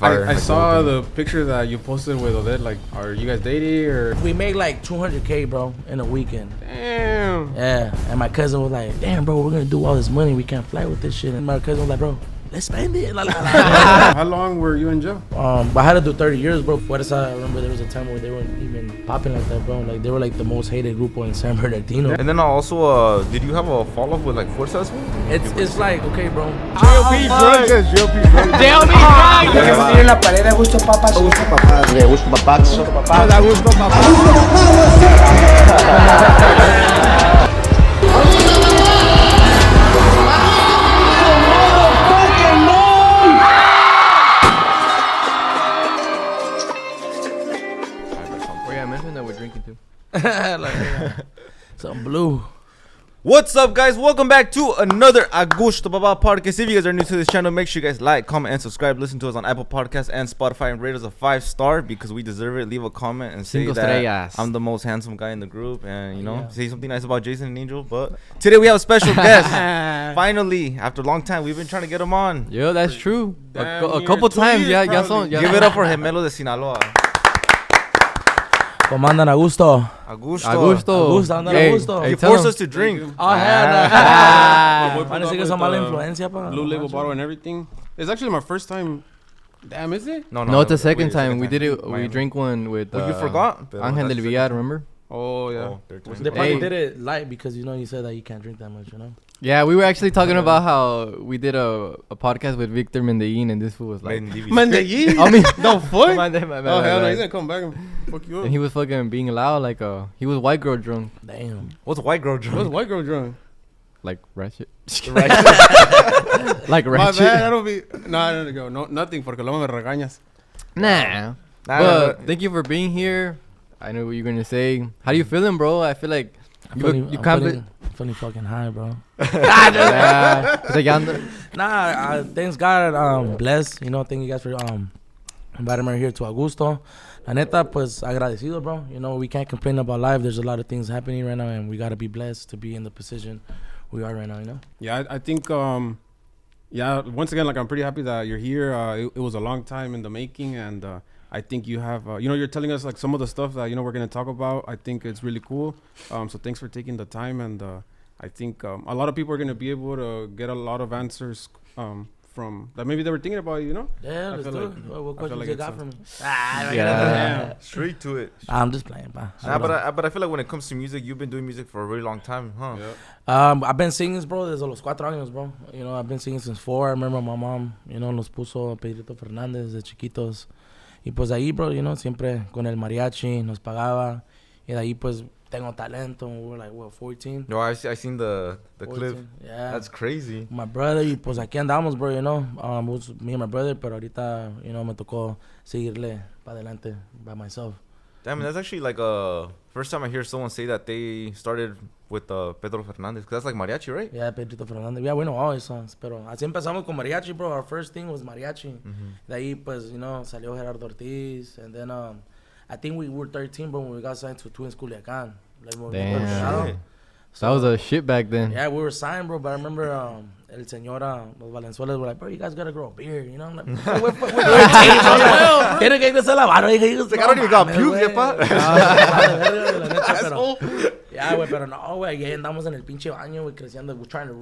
I saw the picture that you posted with Odette. Like, are you guys dating or? We make like $200K, bro, in a weekend. Damn. Yeah, and my cousin was like, "Damn, bro, we're gonna do all this money. We can't fly with this shit." And my cousin was like, "Bro, let's spend it." How long were you in jail? I had to do 30 years, bro. I remember there was a time where they weren't even popping like that, bro. Like they were like the most hated grupo in San Bernardino. And then also, did you have a follow-up with like Fuerza as well? It's like, okay, bro. JOP drugs. JOP drugs. JOP drugs. Lo que escribe en la pared de Agushto Papas. Agushto Papas. De Agushto Papas. Agushto Some blue. What's up, guys? Welcome back to another Agushto podcast. If you guys are new to this channel, make sure you guys like, comment, and subscribe. Listen to us on Apple Podcasts and Spotify, and rate us a 5-star because we deserve it. Leave a comment and say that I'm the most handsome guy in the group, and say something nice about Jason and Angel. But today we have a special guest. Finally, after a long time, we've been trying to get him on. Yeah, that's true. A couple times, yeah. Give it up for Gemelos De Sinaloa. ¿Cómo andan, Agusto? Agusto. He forced us to drink. Oh, hell no. Parece que son mala influencia, pa. Blue label bottle and everything. It's actually my first time. Damn, is it? No, it's the second time. We did it. We drank one with. You forgot? Angel del Villar, remember? Oh, yeah. They probably did it light because, you said that you can't drink that much, Yeah, we were actually talking about how we did a podcast with Victor Mendein, and this fool was like... Mendein? I mean... No, fuck? Oh, hell no. He's gonna come back and fuck you up. And he was fucking being loud like he was white girl drunk. Damn. What's white girl drunk? What's white girl drunk? Like ratchet. Like ratchet. My bad, I don't be... No, nothing, porque luego me regañas. Nah. But thank you for being here. I know what you're gonna say. How do you feeling, bro? I feel like I'm feeling fucking high, bro. Thanks God, blessed. Thank you guys for inviting me here to Agusto. La neta, pues agradecido, bro. We can't complain about life. There's a lot of things happening right now, and we gotta be blessed to be in the position we are right now. Yeah, I think. Once again, like I'm pretty happy that you're here. It was a long time in the making, and I think you have, you're telling us like some of the stuff that, we're going to talk about. I think it's really cool. So thanks for taking the time. And I think a lot of people are going to be able to get a lot of answers from that maybe they were thinking about, Yeah, let's do it. What questions you got for me? Straight to it. I'm just playing, pa. But I feel like when it comes to music, you've been doing music for a really long time, huh? Yeah. I've been singing, bro, desde los 4 años, bro. I've been singing since 4. I remember my mom, nos puso Pedrito Fernández de chiquitos. Y pues ahí, bro, siempre con el mariachi nos pagaba. Y de ahí, pues, tengo talento. We were like, 14? No, I seen the clip. Yeah. That's crazy. My brother, y pues aquí andamos, bro, it was me and my brother, pero ahorita, me tocó seguirle para adelante by myself. Damn, that's actually like first time I hear someone say that they started with Pedro Fernandez, because that's like mariachi, right? Yeah, Pedrito Fernández. Yeah, we know all his songs, pero así empezamos con mariachi, bro. Our first thing was mariachi. De ahí, pues, salió Gerardo Ortiz, and then I think we were 13, bro, when we got signed to Twins Culiacán. Damn. That was a shit back then. Yeah, we were signed, bro, but I remember el señor, los Valenzuelas were like, bro, you guys gotta grow a beard, I'm like, we're 13, tiene que irse la barba. I don't even got pubes yet, pa. Yeah, güey, pero no, güey, ya andamos en el pinche baño, güey, creciendo, we're trying to...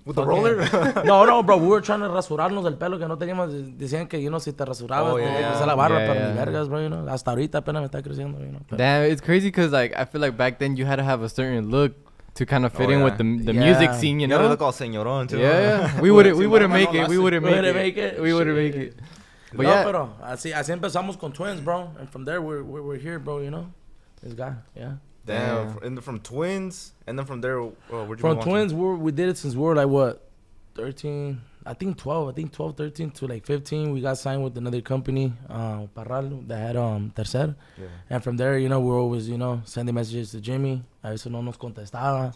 With the roller? No, bro, we were trying to rasurarnos el pelo que no teníamos, decían que, si te rasurabas, te crecía la barba, pero ni vergas, bro, hasta ahorita apenas me está creciendo, Damn, it's crazy because, like, I feel like back then you had to have a certain look to kind of fit in with the music scene, You gotta look all señorón, too. Yeah, we wouldn't make it. But no, pero así empezamos con Twins, bro, and from there we're here, bro, This guy, yeah. Damn, and from Twins, and then from there, where'd you From Twins, we did it since we were like, 13, I think 12, 13 to like 15. We got signed with another company, Parral, that had Tercer. Yeah. And from there, we're always, sending messages to Jimmy. A veces no nos contestaba.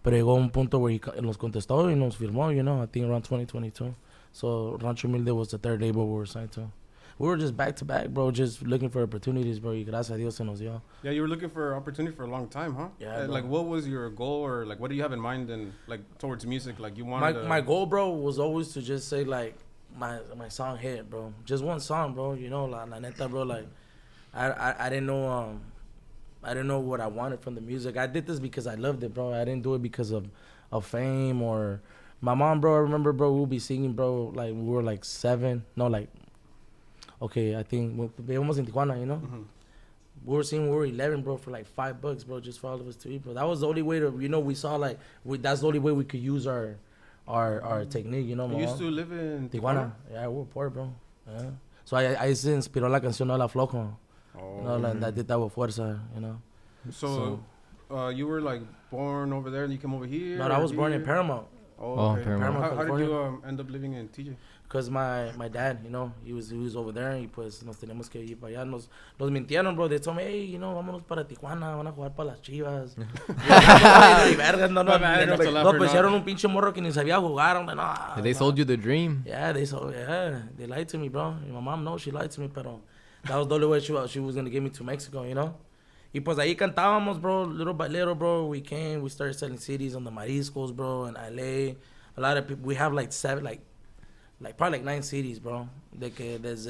Pero llegó un punto where he nos contestó y nos firmó, I think around 2022. So Rancho Humilde was the third label we were signed to. We were just back to back, bro, just looking for opportunities, bro. Y gracias a Dios se nos dio. Yeah, you were looking for opportunity for a long time, huh? Yeah. Like, what was your goal, or like, what do you have in mind, and like towards music? Like, you wanted my goal, bro, was always to just say, like, my song hit, bro. Just one song, bro. You know, la neta, bro. Like, I didn't know I didn't know what I wanted from the music. I did this because I loved it, bro. I didn't do it because of fame or my mom, bro. I remember, bro, we'll be singing, bro. Like we were like 7, no, like, okay, I think we almost in Tijuana, you know. Mm-hmm. We were singing, we were 11, bro, for like $5, bro, just for all of us to eat, bro. That was the only way to, you know, we saw like that's the only way we could use our technique, you know. You used to live in Tijuana. Yeah, we were poor, bro. Yeah. So I se inspiró la canción No La Flojo. You know, like that did that with fuerza, you know. So you were like born over there and you came over here? No, I was born in Paramount. Oh, okay. Paramount. How did you end up living in TJ? Because my dad, you know, he was over there y pues nos teníamos que ir para allá. Nos mintieron, bro. They told me, hey, you know, vámonos para Tijuana, van a jugar para las Chivas. No, pues hicieron un pinche morro que ni sabía jugar. Like, no, They sold you the dream. Yeah, they lied to me, bro. And my mom knows she lied to me, pero that was the only way she was going to get me to Mexico, you know. Y pues ahí cantábamos, bro, little by little, bro. We started selling CDs on the Mariscos, bro, in LA. A lot of people, we have like 7, like probably like 9 CDs, bro. There's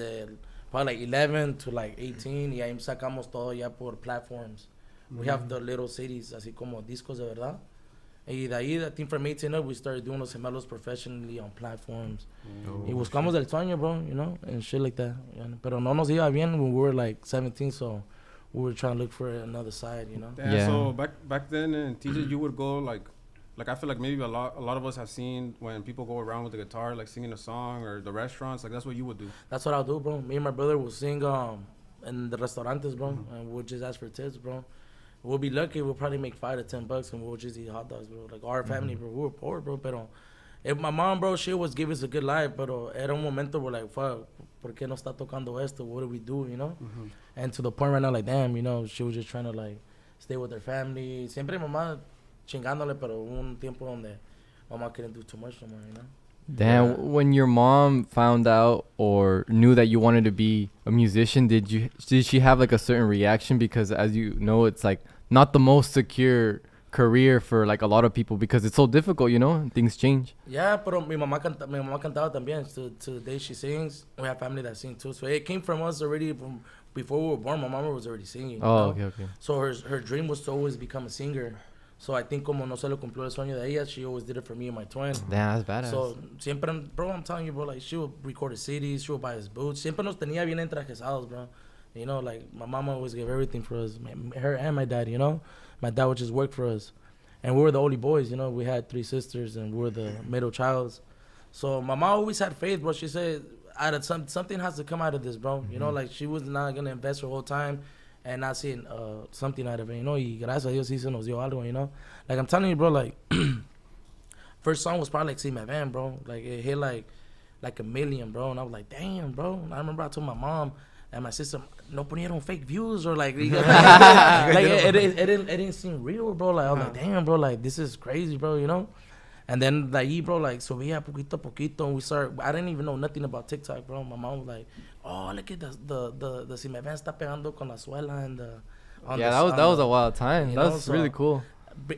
probably like 11 to like 18. Y ahí sacamos todo ya por platforms. We have the little CDs, así como discos de verdad. Y de ahí, I think from 18 up, we started doing los gemelos professionally on platforms. Y buscamos el sueño, bro, you know, and shit like that. Pero no nos iba bien when we were like 17, so we were trying to look for another side, you know. Yeah. So back then in TJ, you would go like I feel like maybe a lot of us have seen when people go around with the guitar, like singing a song or the restaurants, like that's what you would do. That's what I'll do, bro. Me and my brother will sing in the restaurantes, bro, and we'll just ask for tips, bro. We'll be lucky. We'll probably make $5 to $10, and we'll just eat hot dogs, bro. Like our family, bro. We were poor, bro, pero if my mom, bro, she was giving us a good life, pero era un momento we're like, fuck, ¿por qué no está tocando esto? What do we do, you know? And to the point right now, like, damn, you know, she was just trying to like stay with her family. Siempre mamá chingándole, pero hubo un tiempo donde mamá couldn't do too much no more, you know? Damn, when your mom found out or knew that you wanted to be a musician, did she have like a certain reaction? Because as you know, it's like not the most secure career for like a lot of people because it's so difficult, you know, things change. Yeah, pero mi mamá cantaba también. To the day she sings, we have family that sing too. So it came from us already from before we were born. My mama was already singing. Oh, you know? okay. So her dream was to always become a singer. So I think como no se le cumplió el sueño de ella, she always did it for me and my twin. Damn, that's badass. So siempre, bro, I'm telling you, bro, like she would record his CDs, she would buy his boots. Siempre nos tenía bien entrajesados, bro. You know, like my mama always gave everything for us, her and my dad, you know. My dad would just work for us. And we were the only boys, you know. We had 3 sisters and we were the middle childs. So my mom always had faith, bro. She said, something has to come out of this, bro. You know, like she was not going to invest her whole time and not seeing something out of it, you know. Y gracias a Dios, sí se nos dio algo, you know. Like, I'm telling you, bro, like, first song was probably like See My Van, bro. Like, it hit like 1 million, bro. And I was like, damn, bro. And I remember I told my mom and my sister, no ponieron fake views or like, like it didn't seem real, bro. Like, I was like, damn, bro, like, this is crazy, bro, you know. And then, like, bro, like, subía poquito a poquito, and we started, I didn't even know nothing about TikTok, bro. My mom was like, oh, look at the Si Me Van está pegando con la suela and the... Yeah, that was a wild time. That was really cool.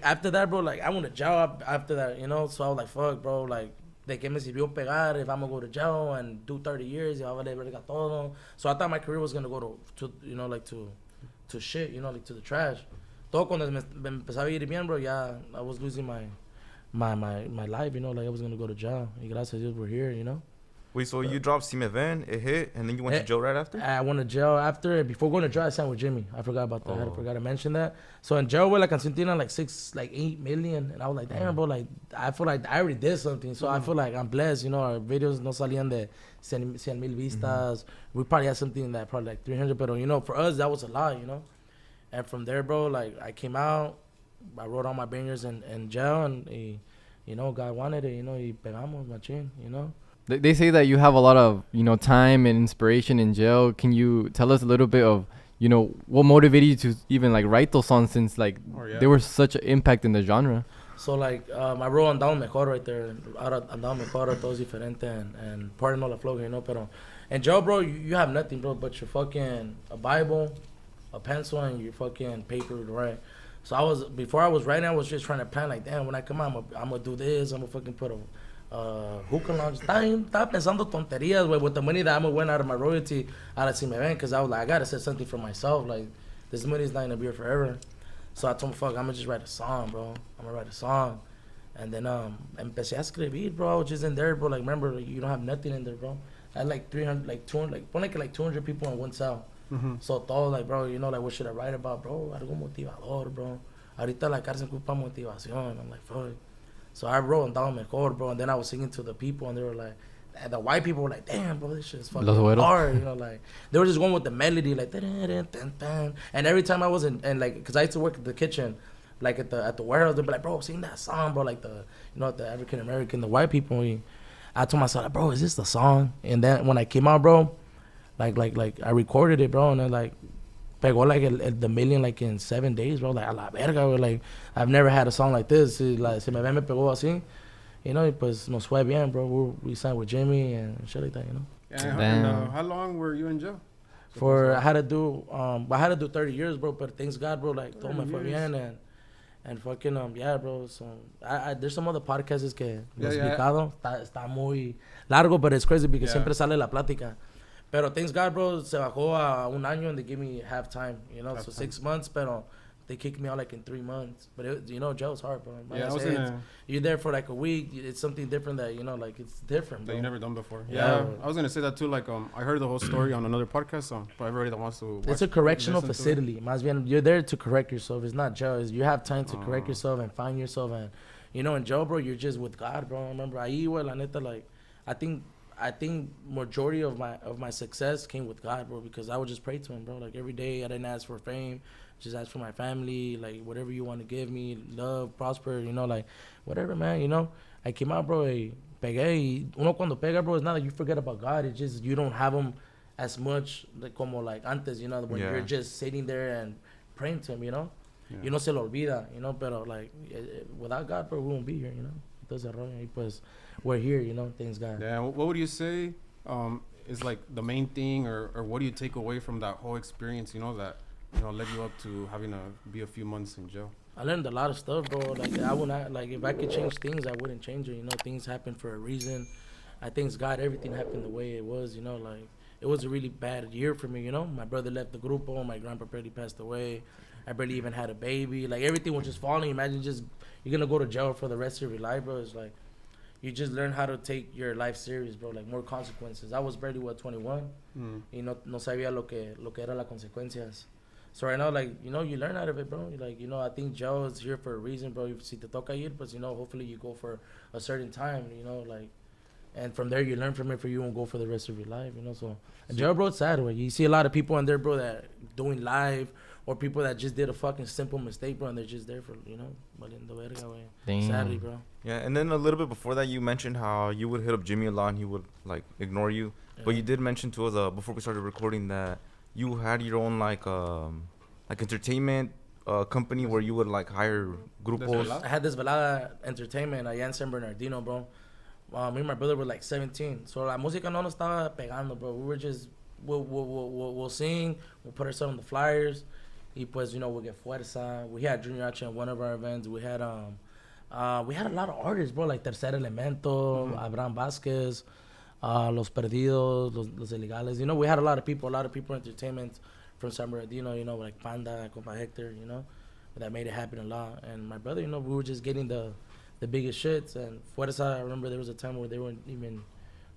After that, bro, like, I went to job after that, you know? So I was like, fuck, bro, like, de que me sirvió pegar if I'm going to go to jail and do 30 years, y va a valer verga todo. So I thought my career was going to go to you know, like, to shit, you know, like, to the trash. Todo cuando me empezaba a ir bien, bro, yeah, I was losing my life, you know, like I was gonna go to jail. Y gracias a Dios we're here, you know. Wait, so you dropped Si Me Ven, it hit, and then you went to jail right after? I went to jail after. Before going to jail, I signed with Jimmy. I forgot about that. I forgot to mention that. So in jail, la canción tiene like 8 million, and I was like, damn, bro, like I feel like I already did something. So I feel like I'm blessed, you know. Our videos no salían de 100,000 vistas. We probably had something that probably like 300, but you know, for us that was a lot, you know. And from there, bro, like I came out. I wrote all my bangers in jail, and you know, God wanted it, you know, y pegamos machín, you know. They say that you have a lot of, you know, time and inspiration in jail. Can you tell us a little bit of, you know, what motivated you to even like write those songs since like they were such an impact in the genre? So like I wrote Andamos Mejor right there. Andamos Mejor, todo es diferente, and Pardon No La Floja, you know. Pero in jail, bro, you have nothing, bro, but your fucking a Bible, a pencil, and your fucking paper to write. So before I was writing, I was just trying to plan like, damn, when I come out, I'm gonna do this. I'm gonna fucking put hookah lounge. Estaba pensando tonterías, güey, with the money that I'm gonna win out of my royalty out of Si Me Ven, because I was like, I gotta set something for myself. Like, this money's not gonna be here forever. So I told him, fuck, I'm gonna just write a song, bro. I'm gonna write a song. And then, empecé a escribir, bro. I was just in there, bro. Like, remember, like, you don't have nothing in there, bro. I had like 300, like 200, like 200 people in one cell. So todo, like, bro, you know, like, what should I write about, bro? Algo motivador, bro. Ahorita la cárcel ocupa motivación. I'm like, fuck. So I wrote Andaba Mejor, bro. And then I was singing to the people, and they were like, the white people were like, damn, bro, this shit is fucking hard. You know, like, they were just going with the melody, like, and every time I was and like, because I used to work at the kitchen, like, at the warehouse, they'd be like, bro, sing that song, bro. Like, the African American, the white people, I told myself, like, bro, is this the song? And then when I came out, bro, like I recorded it, bro, and then, like, pegó, like, the million, like, in 7 days, bro. Like, a la verga, bro. Like, I've never had a song like this. Like, Se Me Ven me pegó así. You know, pues nos fue bien, bro. We signed with Jimmy and shit like that, you know. And how long were you in jail? I had to do 30 years, bro. But thanks God, bro, like, todo me fue bien and fucking, yeah, bro. So, there's some other podcasts que lo he explicado. Está muy largo, but it's crazy because siempre sale la plática. Pero thanks God, bro, se bajó a un año and they give me half time, you know, so 6 months, pero they kicked me out like in 3 months. But, you know, jail's hard, bro. You're there for like a week. It's something different that, you know, like, it's different, bro. That you never done before. Yeah. I was going to say that too. Like, I heard the whole story on another podcast, for everybody that wants to watch, it's a correctional facility. Más bien, you're there to correct yourself. It's not jail. You have time to correct yourself and find yourself. And, you know, in jail, bro, you're just with God, bro. I remember, ahí, güey, la neta, like, I think majority of my success came with God, bro, because I would just pray to him, bro. Like, every day I didn't ask for fame, just ask for my family, like, whatever you want to give me, love, prosper, you know, like, whatever, man, you know. I came out, bro, pegué, uno cuando pega, bro, it's not like you forget about God, it's just you don't have him as much like como like antes, you know, when you're just sitting there and praying to him, you know. You no se lo olvida, you know, pero like without God, bro, we won't be here, you know. Entonces, pues, we're here, you know, thanks God. Yeah, what would you say is like the main thing, or what do you take away from that whole experience, you know, that, you know, led you up to having to be a few months in jail? I learned a lot of stuff, bro. Like, I would not, like, if I could change things, I wouldn't change it, you know. Things happen for a reason. I thank God everything happened the way it was, you know, like, it was a really bad year for me, you know. My brother left the grupo, my grandpa barely passed away. I barely even had a baby. Like, everything was just falling. Imagine just, you're gonna go to jail for the rest of your life, bro. It's like, you just learn how to take your life serious, bro. Like, more consequences. I was barely, 21? Y no sabía lo que era las consecuencias. So right now, like, you know, you learn out of it, bro. Like, you know, I think jail is here for a reason, bro. Si te toca ir, but, you know, hopefully you go for a certain time, you know, like, and from there you learn from it for you and go for the rest of your life, you know. So jail, bro, it's sad, bro. You see a lot of people in there, bro, that doing live, or people that just did a fucking simple mistake, bro, and they're just there for, you know, valiendo verga, güey. Sadly, bro. Yeah, and then a little bit before that, you mentioned how you would hit up Jimmy a lot and he would, like, ignore you. Yeah. But you did mention to us before we started recording that you had your own, like entertainment company where you would, like, hire grupos. I had this velada entertainment allá en San Bernardino, bro. Me and my brother were like 17. So la música no nos estaba pegando, bro. We were just, we'll sing, we'll put ourselves on the flyers. Y pues, you know, we'll get Fuerza. We had Junior H in one of our events. We had a lot of artists, bro, like Tercer Elemento, Abraham Vasquez, Los Perdidos, Los Ilegales. You know, we had a lot of people entertainment from San Bernardino, you know, like Panda, Compa Hector, you know, that made it happen a lot. And my brother, you know, we were just getting the biggest shits. And Fuerza, I remember there was a time where they weren't even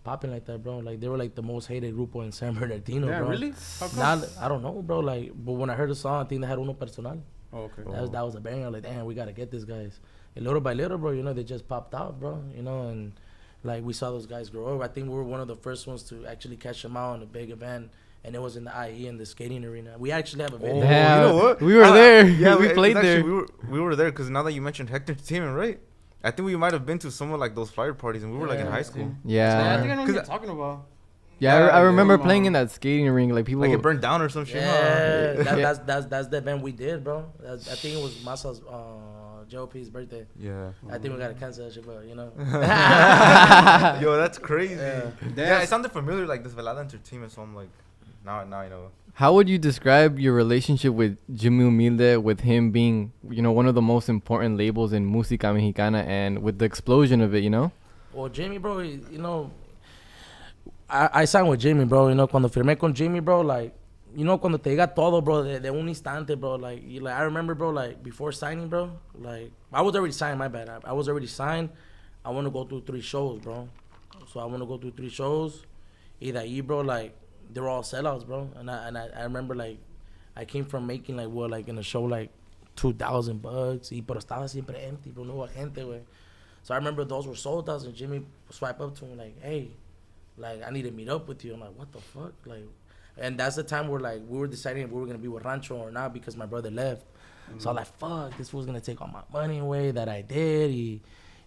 popping like that, bro. Like, they were like the most hated grupo in San Bernardino, bro. Really? I don't know, bro. Like, but when I heard the song, I think they had Uno Personal. Oh, okay. That was a banger. Like, damn, we gotta get these guys. And little by little, bro, you know, they just popped out, bro. You know, and like, we saw those guys grow up. I think we were one of the first ones to actually catch them out on a big event. And it was in the IE in the skating arena. We actually have a video. Yeah, you know what? We were there. Yeah, we played there. We were there because now that you mentioned Hector Entertainment, right? I think we might have been to some of like those flyer parties, and we were like in high school. Yeah. I think I know what you're talking about. Yeah, I remember playing in that skating ring. Like, people, like, it burned down or some shit. Yeah, that's the event we did, bro. I think it was Masa's JOP's birthday. Yeah. I think we gotta cancel that shit, but you know. Yo, that's crazy. Yeah, it sounded familiar, like this Velada Entertainment. So I'm like, now I know. How would you describe your relationship with Gemelos Humilde, with him being, you know, one of the most important labels in música mexicana, and with the explosion of it, you know? Well, Jamie, bro, you know, I signed with Jamie, bro. You know, cuando firmé con Jamie, bro, like, you know, cuando te diga todo, bro, de un instante, bro. Like, I remember, bro, like, before signing, bro, like, I was already signed, my bad. I was already signed. I want to go through 3 shows, bro. So I want to go through 3 shows. Y de ahí, bro, like, they were all sellouts, bro. And I remember, like, I came from making, like, what, like, in a show, like, $2,000. Y, pero estaba siempre empty, bro. No hubo gente, güey. So I remember those were sold out, and Jimmy swiped up to him, like, hey, like, I need to meet up with you. I'm like, what the fuck? Like, and that's the time where, like, we were deciding if we were going to be with Rancho or not because my brother left. Mm-hmm. So I'm like, fuck, this fool's going to take all my money away that I did.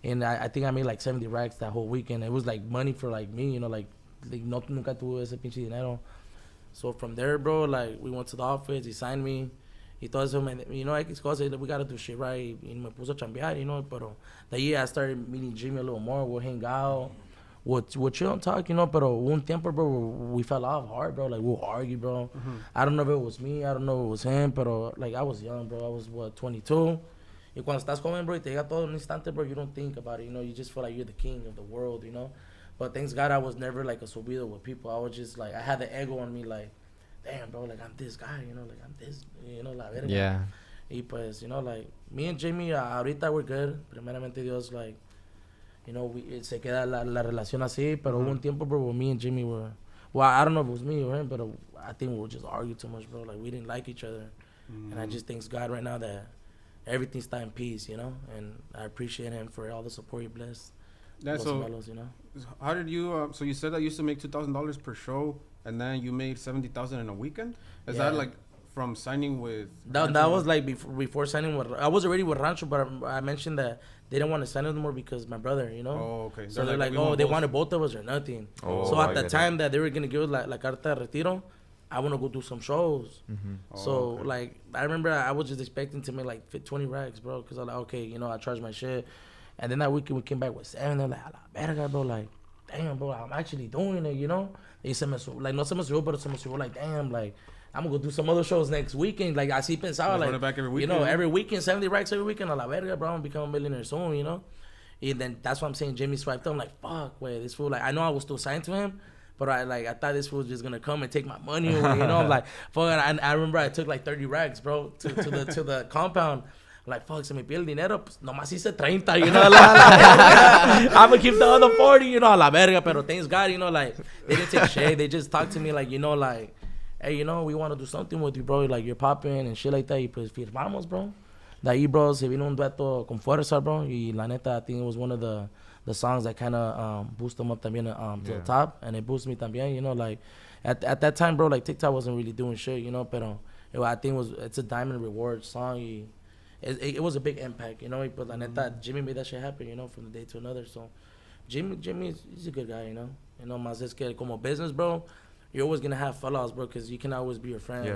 And I think I made, like, 70 racks that whole weekend. It was, like, money for, like, me, you know, like no, nunca tuve ese pinche dinero. So from there, bro, like, we went to the office. He signed me. Y todo eso, you know, X cosas, we got to do shit right. Y me puso a chambear, you know, pero the year I started meeting Jimmy a little more. We'll hang out. We'll chill and talk, you know, pero un tiempo, bro, we fell off hard, bro. Like, we'll argue, bro. Mm-hmm. I don't know if it was me. I don't know if it was him, pero, like, I was young, bro. I was, 22. Y cuando estás joven, bro, y te llega todo en un instante, bro, you don't think about it, you know. You just feel like you're the king of the world, you know. But thanks God, I was never, like, a subido with people. I was just, like, I had the ego on me, like, damn, bro, like, I'm this guy, you know, like, I'm this, you know, la verga. Yeah. Y pues, you know, like, me and Jamie, ahorita we're good. Primeramente Dios, like, you know, se queda la relación así, pero hubo un tiempo, bro, where me and Jimmy were, well, I don't know if it was me or him, but I think we would just argue too much, bro. Like, we didn't like each other. And I just thank God right now that everything's in peace, you know, and I appreciate him for all the support he blessed. Yeah, so, Gemelos, you know? How did you, so you said that you used to make $2,000 per show, and then you made $70,000 in a weekend? Is that, like, from signing with that was like before signing with, I was already with Rancho, but I mentioned that they didn't want to sign anymore because my brother, you know. Oh, okay. So they're like, oh, they wanted both of us or nothing. Oh, so at the time that they were gonna give us like carta de retiro, I want to go do some shows. Mm-hmm. So like I remember I was just expecting to make like 20 racks, bro, because I was like, okay, you know, I charged my shit, and then that weekend we came back with 7. They're like, a la verga, bro, like, damn, bro, I'm actually doing it, you know. They se me like no se me subió, but se me subió like, damn, like, I'm gonna go do some other shows next weekend. Like, así pensaba, like, back every weekend, you know, every weekend, 70 racks every weekend. A la verga, bro, I'm gonna become a millionaire soon, you know. And then that's what I'm saying. Jimmy swiped up. I'm like, fuck, wait, this fool. Like, I know I was still signed to him, but I thought this fool was just gonna come and take my money away, you know. I'm like, fuck. And I remember I took like 30 racks, bro, to the compound. I'm like, fuck, se me pierde el dinero. Pues nomás hice 30, you know. I'm gonna keep the other 40, you know, a la verga. Pero thanks God, you know, like, they didn't take shade. They just talked to me like, you know, like, hey, you know, we want to do something with you, bro. Like, you're popping and shit like that. Y pues firmamos, bro. De ahí, bro, se vino un dueto con fuerza, bro. Y la neta, I think it was one of the songs that kind of boost them up también to the top. And it boosted me también, you know, like, at that time, bro, like, TikTok wasn't really doing shit, you know. Pero I think it's a diamond reward song. It was a big impact, you know. But la neta, Jimmy made that shit happen, you know, from the day to another. So Jimmy, he's a good guy, you know. You know, más es que como business, bro, you're always gonna have fellas, bro, because you can always be your friend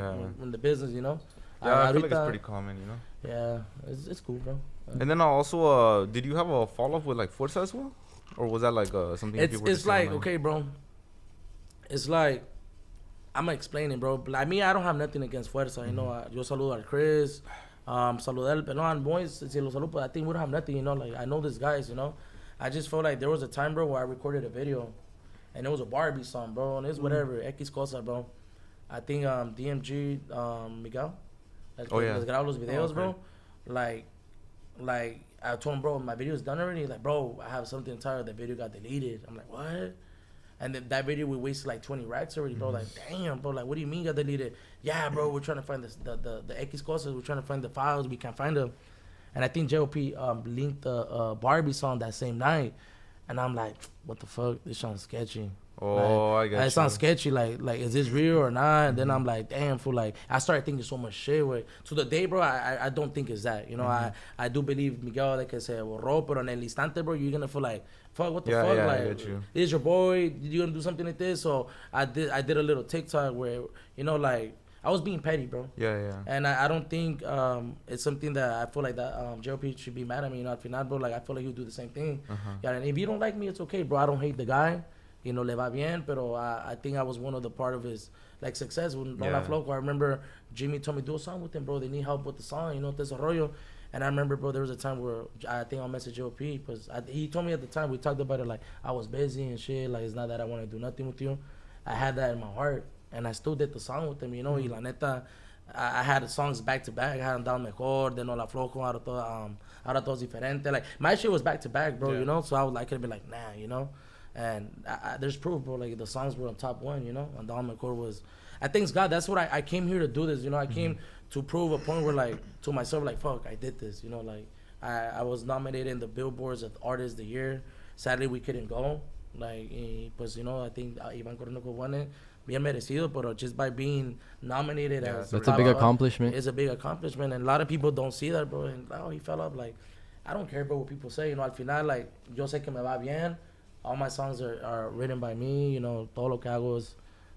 in the business, you know. Yeah, I feel like it's pretty common, you know. Yeah, it's cool, bro. And then also, did you have a fall off with like Forza as well, or was that like something? It's like okay, bro. It's like I'm explaining, bro. Like me, I don't have nothing against Fuerza. You know, yo saludo al Chris, saludar al Pelón, boys. Si lo saludo, but I think we don't have nothing. You know, like I know these guys. You know, I just felt like there was a time, bro, where I recorded a video, and it was a Barbie song, bro, and it's whatever, X cosa, bro. I think DMG Miguel. Les grabo los videos, bro. Like I told him, bro, my video's done already. He's like, bro, I have something tired. The video got deleted. I'm like, what? And then that video we wasted like 20 racks already, bro. Like, damn, bro. Like, what do you mean got deleted? Yeah, bro, we're trying to find the X cosas. We're trying to find the files. We can't find them. And I think JOP linked the Barbie song that same night. And I'm like, what the fuck? This sounds sketchy. Oh, like, I got it sounds sketchy. Like, is this real or not? And then I'm like, damn, fool. Like, I started thinking so much shit. To the day, bro, I don't think it's that. You know, I do believe Miguel, like I said, borró, pero en el instante, bro, you're gonna feel like, fuck, what the fuck? Yeah, like, I get you. This is your boy. You gonna do something like this? So I did a little TikTok where, you know, like, I was being petty, bro. Yeah. And I don't think it's something that I feel like that JOP should be mad at me. You know, if not, bro, like, I feel like he'll do the same thing. Yeah, and if you don't like me, it's okay, bro. I don't hate the guy. You know, le va bien, pero I think I was one of the part of his, like, success. When I remember Jimmy told me, do a song with him, bro. They need help with the song, you know, desarrollo. And I remember, bro, there was a time where I think I'll message JOP because he told me at the time, we talked about it, like, I was busy and shit. Like, it's not that I want to do nothing with you. I had that in my heart. And I still did the song with him, you know. Y la neta, I had the songs back to back. I had them down mejor, de no la flojo, ahora todos diferente. Like, my shit was back to back, bro, you know. So I could be like, nah, you know. And there's proof, bro. Like, the songs were on top one, you know. And down mejor was, I thank God. That's what I came here to do this, you know. I came to prove a point where, like, to myself, like, fuck, I did this, you know. Like, I was nominated in the Billboards of Artist of the Year. Sadly, we couldn't go. Like, pues, you know, I think Ivan Coronel won it. Bien merecido, but just by being nominated as that's a big accomplishment. It's a big accomplishment, and a lot of people don't see that, bro. And he fell up. Like, I don't care about what people say. You know, al final, like, yo sé que me va bien. All my songs are written by me. You know, todo lo que hago es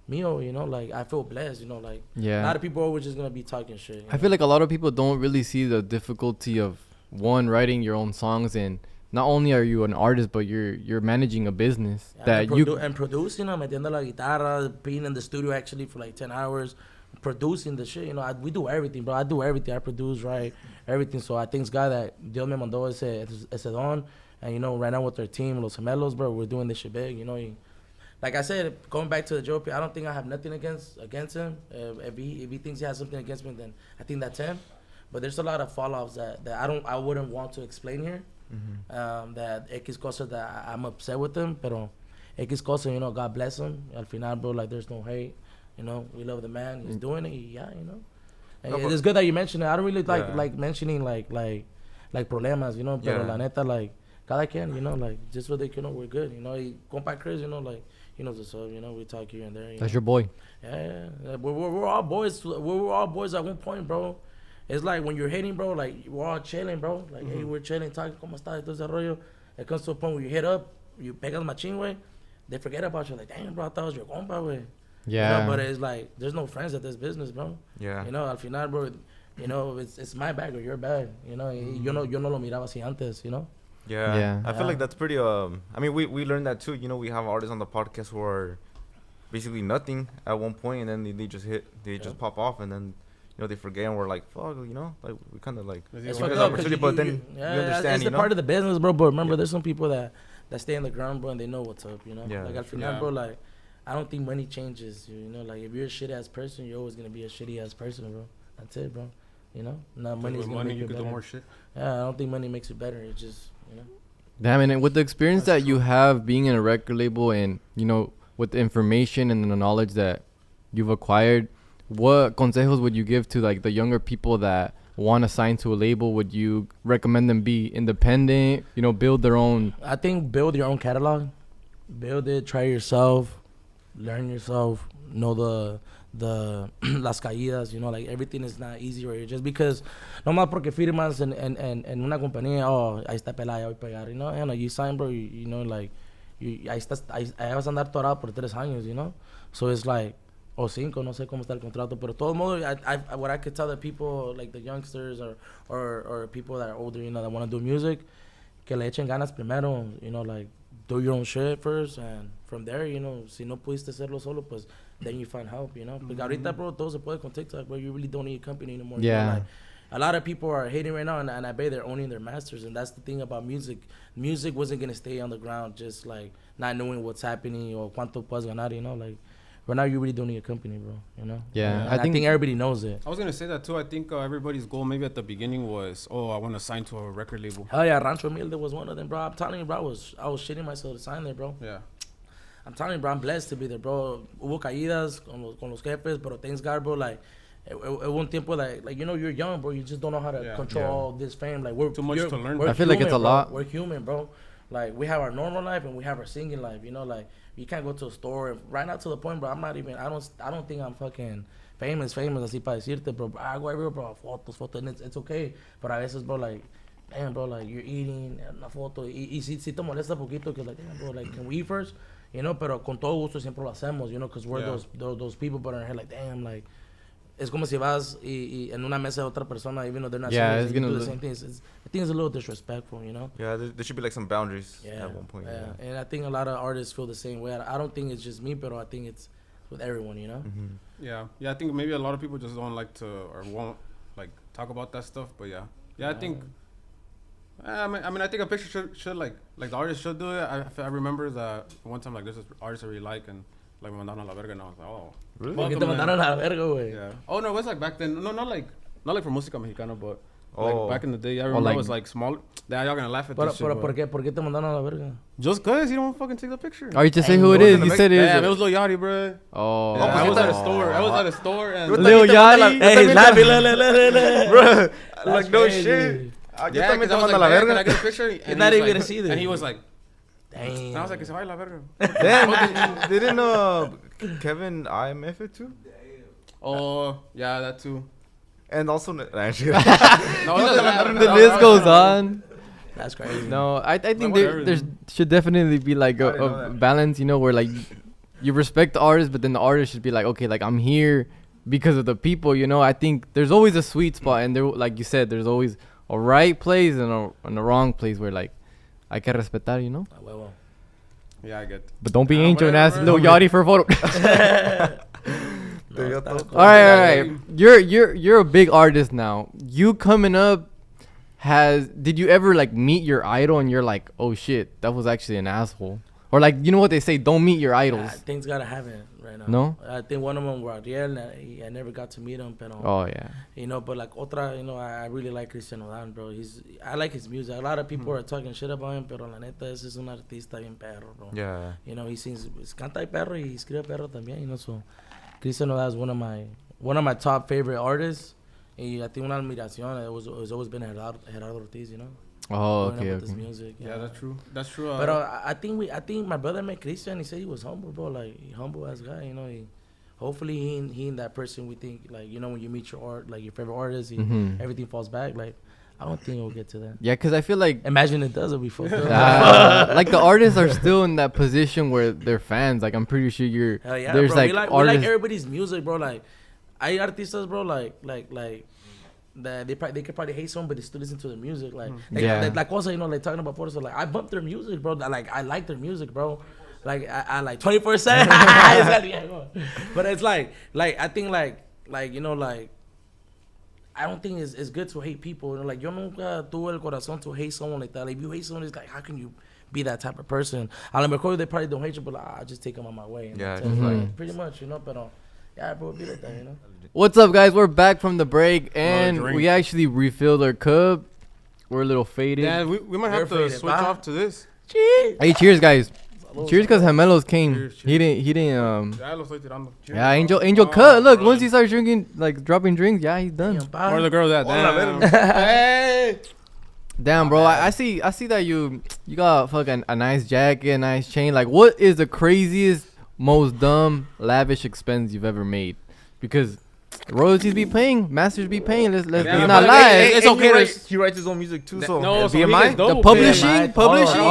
mío. You know, like, I feel blessed. You know, like, a lot of people are always just gonna be talking shit. I feel like a lot of people don't really see the difficulty of writing your own songs, and not only are you an artist, but you're managing a business that and producing, metiendo la guitarra, being in the studio actually for like 10 hours, producing the shit. You know, we do everything, bro. I do everything. I produce, write, everything. So I thank God that Dios me mandó ese don. And you know, right now with our team, Los Gemelos, bro, we're doing this shit big. You know, like I said, going back to the JOP, I don't think I have nothing against him. If he thinks he has something against me, then I think that's him. But there's a lot of fall-offs that I wouldn't want to explain here. That X cosa that I'm upset with him, pero X cosa, you know, God bless him. Al final, bro, like, there's no hate. You know, we love the man. He's doing it. Yeah, you know. And it's good that you mentioned it. I don't really like mentioning like problemas, you know. Pero la neta, like, cada quien, you know, like, just so they can know we're good. You know, compa Chris, you know, like, he knows what's up. You know, we talk here and there. That's your boy. Yeah. We're all boys. We were all boys at one point, bro. It's like when you're hating, bro, like, we're all chilling, bro. Like, hey, we're chilling, talking, ¿cómo estás? Todo ese rollo. It comes to a point where you hit up, you pegas machín, way, they forget about you. Like, damn, bro, I thought it was your compa, way. Yeah. You know, but it's like, there's no friends at this business, bro. Yeah. You know, al final, bro, you know, it's my bag or your bag. You know, yo no lo miraba así antes, you know? Yeah. I feel like that's pretty, I mean, we learned that too. You know, we have artists on the podcast who are basically nothing at one point, and then they just pop off, and then, you know, they forget, and we're like, fuck, you know, like, we kind of like, it's fucked up, but then you understand, it's the part of the business, bro. But remember, there's some people that stay on the ground, bro, and they know what's up, you know. Like, al final, bro, like, I don't think money changes you. You know, like, if you're a shitty ass person, you're always gonna be a shitty ass person, bro. That's it, bro. You know, not money's gonna make you better. Do more shit. Yeah, I don't think money makes you better. It just, you know. Damn, and with the experience that you have being in a record label, and, you know, with the information and the knowledge that you've acquired, what consejos would you give to, like, the younger people that want to sign to a label? Would you recommend them be independent, you know, build their own? I think build your own catalog. Build it, try yourself, learn yourself, know the las caídas, you know, like, everything is not easy right here. Just because, no más porque firmas en una compañía, ahí está pelada, ya voy a pegar, you know, you sign, bro, you know, like, ahí vas a andar torado por 3 años, you know? So it's like, o 5, no sé cómo está el contrato, pero todo modo, what I could tell the people, like the youngsters or people that are older, you know, that want to do music, que le echen ganas primero, you know, like, do your own shit first, and from there, you know, si no pudiste hacerlo solo, pues, then you find help, you know. Porque ahorita, bro, todo se puede con TikTok, bro. You really don't need a company anymore. Yeah. You know, like, a lot of people are hating right now, and I bet they're owning their masters, and that's the thing about music. Music wasn't going to stay on the ground just, like, not knowing what's happening or cuánto puedes ganar, you know, like, right now you really don't need a company, bro, you know? Yeah. I think everybody knows it. I was going to say that, too. I think everybody's goal maybe at the beginning was, I want to sign to a record label. Hell yeah, Rancho Humilde was one of them, bro. I'm telling you, bro, I was shitting myself to sign there, bro. Yeah. I'm telling you, bro, I'm blessed to be there, bro. Hubo caídas con los jefes, pero thanks God, bro, like, hubo un tiempo, like, you know, you're young, bro. You just don't know how to control all this fame. Like, we're too much to learn. I feel like it's a lot. We're human, bro. Like, we have our normal life and we have our singing life, you know, like, you can't go to a store. And right now to the point, bro, I don't think I'm fucking famous, así para decirte, bro. I go everywhere, bro, fotos, and it's okay. But a veces, bro, like, damn, bro, like, you're eating, una foto, y si te molesta poquito, que like, damn, bro, like, can we eat first? You know, pero con todo gusto siempre lo hacemos, you know, because we're those people, but in our head, like, damn, like, es como si vas y en una mesa de otra persona, even though they're not it's gonna do the same things. I think it's a little disrespectful, you know? Yeah, there should be, like, some boundaries at one point. Yeah, and I think a lot of artists feel the same way. I don't think it's just me, but I think it's with everyone, you know? Yeah, I think maybe a lot of people just don't like to or won't, like, talk about that stuff, but yeah. Yeah, I think. I think a picture should like the artist should do it. I remember that one time like there's this artist I really like and like me mandaron a la verga and I was like, oh. Really? ¿Por qué te mandaron a la verga, güey? Yeah. Oh no, it was like back then. No, not like for música mexicana, but Oh. like back in the day. I remember like- it was like small. Yeah, y'all gonna laugh at Pero, this shit. pero, but ¿por qué te mandaron a la verga? just cause you don't fucking take the picture. Oh, you just say Hey, who it those is. in the You Mex- said it is. Yeah, it was Lil Yachty, bro. Oh. Yeah, I was at a Oh. store. I was at a store and Lil Yachty. Hey, Lavish, Bro, That's like no crazy. shit. yeah, también because te I was mando like, la "Hey, can I verga. get a picture? And not he even was gonna like, see this. And he was like, Damn. and I was like, que se vaya la verga. Damn, didn't Kevin IMF it too? Oh, yeah, that too. And also, No, The list goes on. That's crazy. No, I think whatever, there dude. should definitely be like I didn't know a that. balance, you know, where like you respect the artist, but then the artist should be like, okay, like I'm here because of the people, you know. I think there's always a sweet spot, and there, like you said, there's always a right place and a wrong place where like I can respetar, you know. Ah, huevo. Yeah, I get. But don't be Ah, angel and whatever, ask bro. Lil Yachty for a photo. No, está cool. all right. You're a big artist now. You coming up did you ever like meet your idol and you're like, oh shit, that was actually an asshole? Or like, you know what they say, don't meet your idols. Things gotta happen right now. No? I think one of them were Ariel. I never got to meet him, but Oh yeah. you know, but like otra, you know, I really like Cristian Odette, bro. I like his music. A lot of people are talking shit about him, pero la neta, ese es un artista bien perro, bro. yeah. You know, he sings, canta y perro y escribe perro también, you know, so Cristian Odette is one of my top favorite artists. Y I think una admiración, it's always been Gerardo Ortiz, you know. Oh, growing up okay, with his okay. music, Yeah, that's true. That's true. But I think my brother met Christian. He said he was humble, bro. Like humble as guy, you know. Hopefully he and that person we think like, you know, when you meet your art, like your favorite artist, Mhm. everything falls back. Like I don't think it'll get to that. Yeah, because I feel like Imagine it does, it'll be fucked up. like the artists are still in that position where they're fans. Like I'm pretty sure Hell yeah, there's bro. like we like artists. everybody's music, bro. Like hay artistas, bro. Like that they could probably hate someone, but they still listen to their music. Like Yeah. like also, you know, like talking about photos. So like I bump their music, bro. Like I like their music, bro. Like I like 24/7. But it's like I think like you know, like I don't think it's good to hate people. You know, like yo nunca tuve el corazón to hate someone like that. Like if you hate someone, it's like how can you be that type of person? A lo mejor they probably don't hate you, but like, I just take them on my way. And Yeah, that's it. Like, Mhm. pretty much, you know. But yeah, bro, be like that, you know. What's up, guys? We're back from the break, and drink. we actually refilled our cup. We're a little faded. yeah, we might have to Barefooted, switch bye. off to this. Hey, cheers, guys! Cheers, cause Gemelos came. Cheers, He cheers. didn't. Ya lo estoy tirando. Cheers. Yeah, Angel cut. Look, bro. once he starts drinking, like dropping drinks, yeah, he's done. Where the girls at? Damn. Hey. Damn, bro, I see that you got fucking a nice jacket, a nice chain. Like, what is the craziest, most dumb, lavish expense you've ever made? Because royalties be paying, masters be paying. Let's Yeah, not but lie. it's okay to- He writes his own music too, so No, so he BMI? gets double The publishing, pay. publishing.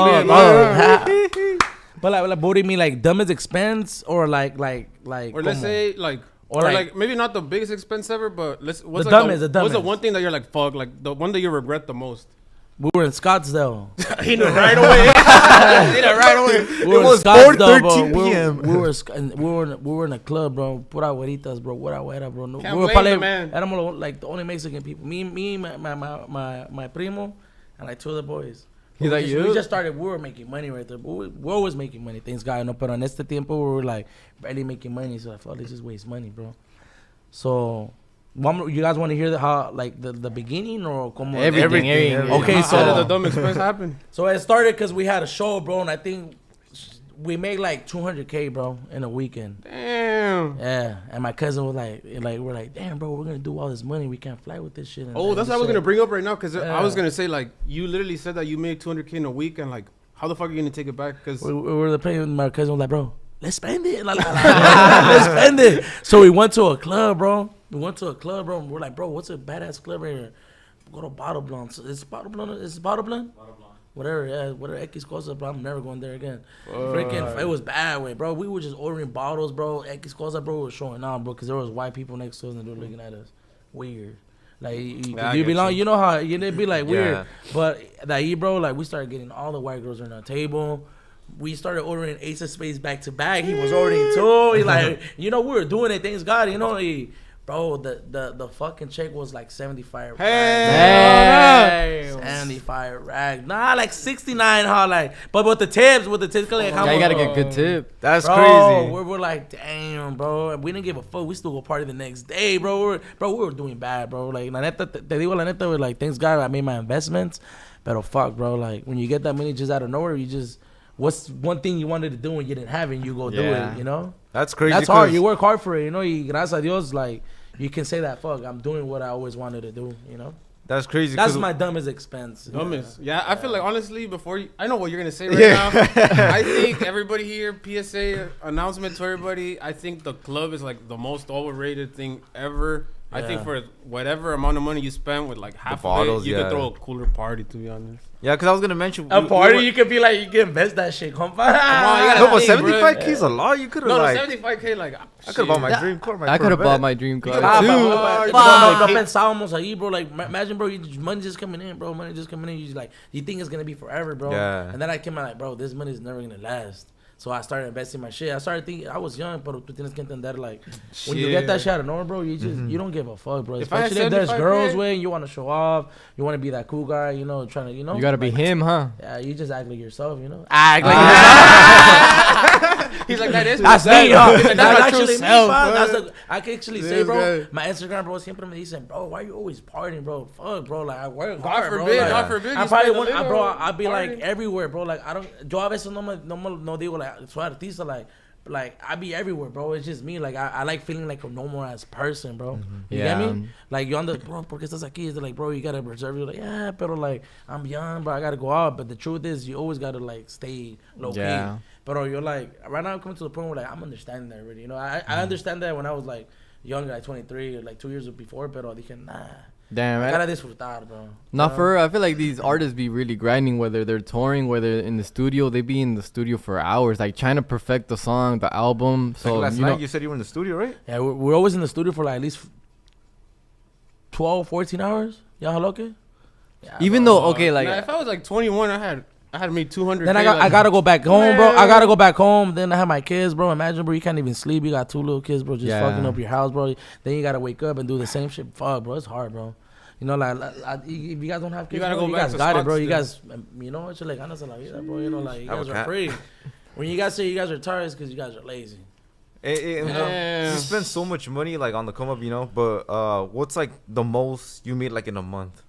But like, what do you mean, like dumbest expense or like? Or let's como? say like, Or or like- like maybe not the biggest expense ever, but what's The like dumbest, the what's the dumbest. one thing that you're like fuck, like the one that you regret the most? We were in Scottsdale. He knew right away. He knew right away. We were in was Scottsdale, bro. 4:13 p.m. We were in a club, bro. Pura güeritas, bro. Pura güera, bro. No, Can't we were blame probably you, man. éramos like the only Mexican people. Me, my primo, and like two other boys. He's like, We you? just started. We were making money right there. We're always making money. Thanks God, no. Pero en este tiempo, we were like barely making money. So I thought let's just waste money, bro. So, you guys want to hear how like the beginning or como Everything. Okay, How did the so dumb expense happen? so it started because we had a show, bro, and I think we made like 200K, bro, in a weekend. Damn. Yeah, and my cousin was like, we're like, damn, bro, we're gonna do all this money, we can't fly with this shit. And Oh, that's what I was said, gonna bring up right now, cause I was Yeah. gonna say like you literally said that you made 200K in a week, and like how the fuck are you gonna take it back? Cause We were playing with my cousin was like, bro, let's spend it. Let's spend it. So we went to a club, bro. And we're like, bro, what's a badass club right here? Go to Bottle Blonde. So it's Bottle Blonde. Is it Bottle Blonde? Whatever, yeah, whatever X Cosa, bro. I'm never going there again. Freaking, it was bad, way, bro. We were just ordering bottles, bro. X Cosa, bro, was showing out, bro, because there was white people next to us and they were looking at us weird. Like, Yeah, I you get belong, you. you know how you'd be like weird. Yeah. But that bro, like, we started getting all the white girls on our table. We started ordering Ace of Spades back to back. He was ordering too. He like, you know, we were doing it. Thanks God, you know. Bro, the fucking check was like 75 Hey. racks. 75 racks. Nah, like 69, huh? Like, but with the tips, like, how Yeah, you much, gotta bro? get good tip. That's Bro, crazy. we're like, damn, bro. We didn't give a fuck. We still go party the next day, bro. We were doing bad, bro. Like, la neta, te digo la neta, we're like, thanks God I made my investments. But fuck, bro. Like, when you get that money just out of nowhere, what's one thing you wanted to do and you didn't have it, and you go do it, you know? That's crazy. That's hard. You work hard for it, you know? Gracias a Dios, like, you can say that, fuck, I'm doing what I always wanted to do, you know? That's crazy. That's my dumbest expense. Dumbest. Yeah, I feel like, honestly, I know what you're going to say right now. I think everybody here, PSA announcement to everybody, I think the club is like the most overrated thing ever. I think for whatever amount of money you spend with like half bottles, of it, you could throw a cooler party, to be honest. Yeah, because I was going to mention. A party, you could be like, you can invest that shit, compa. Come on, you gotta No, but think, 75K is a lot. You could have, No, like. 75K, like. I could have bought my dream car. I could have bought my dream car Ah, too. no pensábamos ahí, bro. Like, imagine, bro, money just coming in, bro. Money just coming in. You just like, you think it's gonna be forever, bro. Yeah. And then I came out like, bro, this money is never gonna last. So I started investing my shit. I started thinking, I was young, but tú tienes que entender, like, when you get that shit out of nowhere, bro, you just, you don't give a fuck, bro. If I had Especially if there's 75K, girls with, you want to show off, you want to be that cool guy, you know, trying to, you know. You gotta be like, him, huh? Yeah, you just act like yourself, you know. Act like He's like, that is That's myself. me, huh? He's like, That's my actually true me, self, bro. bro. I can actually say, This bro, guy. my Instagram, bro, siempre me dicen, bro, why you always partying, bro? Fuck, bro, like, I work God hard, forbid, bro. Like, God forbid. I you probably spend a want, little bro, I'll be like party. everywhere, bro. Like, yo a veces no digo, like, soy artista, like, I be everywhere, bro. It's just me. Like, I like feeling like a normal ass person, bro. You get Yeah. me? Like, you on the, bro, porque estás aquí? It's like, bro, you gotta preserve. You're like, yeah, pero like, I'm young, bro. I gotta go out. But the truth is, you always gotta, like, stay low key. Yeah. But you're like, right now I'm coming to the point where, like, I'm understanding that already. You know, I understand that when I was, like, young, like 23, or like 2 years before, pero dije, nah. Damn, I right? gotta disfrutar, bro. Not You for real. I feel like these artists be really grinding, whether they're touring, whether in the studio. They be in the studio for hours, like trying to perfect the song, the album. So Last you know, night you said you were in the studio, right? Yeah, we're always in the studio for, like, at least 12, 14 hours. Y'all look? Yeah, even bro. though okay, like Nah, if I was like 21, I had made 200. Then I gotta go back home, bro. I gotta go back home. Then I have my kids, bro. Imagine, bro, you can't even sleep. You got 2 little kids, bro, just Yeah. fucking up your house, bro. Then you gotta wake up and do the same shit. Fuck, bro, it's hard, bro. You know, like if you guys don't have kids, gotta bro, go you back guys to got it, bro. Scottsdale. You guys, you know what? You're like, ganas de la vida, bro. You know, like, you Have a guys are cat. free. When you guys say you guys are tired, it's because you guys are lazy. You Damn. spend so much money like on the come up, you know. But what's like the most you made like in a month?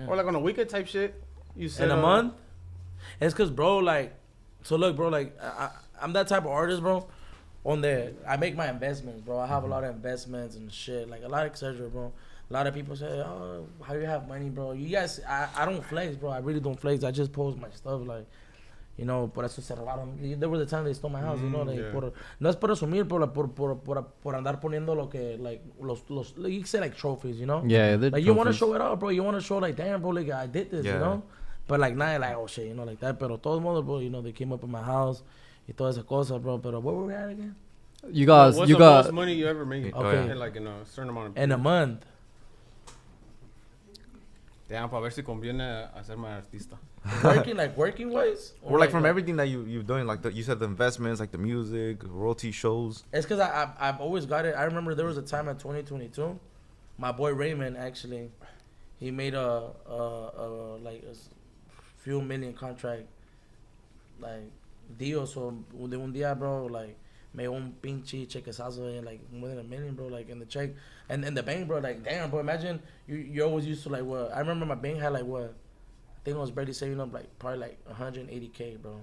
Or like on a weekend type shit. You said In a month? It's because, bro, like, so look, bro, like, I'm that type of artist, bro. I make my investments, bro. I have a lot of investments and shit, like a lot of etc., bro. A lot of people say, oh, how you have money, bro? You guys, I don't flex, bro. I really don't flex. I just post my stuff, like, you know, por eso cerraron. There was a time they stole my house, you know, like, yeah. no es por resumir, por andar poniendo lo que, like, los you can say, like, trophies, you know? yeah, they're Like, you want to trophies. show it off, bro. You want to show, like, damn, bro, like, I did this, you Yeah. know? But, like, now, like, oh, shit, you know, like that. Pero todos modos, bro, you know, they came up in my house y toda esa cosa, bro. Pero where were we at again? You got What's you the got most money you ever made? Okay. Like in a certain amount of In a month. Damn, para ver si conviene hacerme artista. Working wise? Or like from everything that you've done, like you said, the investments, like the music, royalty shows. It's because I've always got it. I remember there was a time in 2022, my boy Raymond, actually, he made a few million contract, like, deal. So, de un día, bro, like, made un pinche chequesazo, like, more than $1 million, bro, like, in the check. And the bank, bro, like, damn, bro, imagine, you always used to, like, what? I remember my bank had, like, what? I think I was barely saving up, like, probably, like, 180K, bro.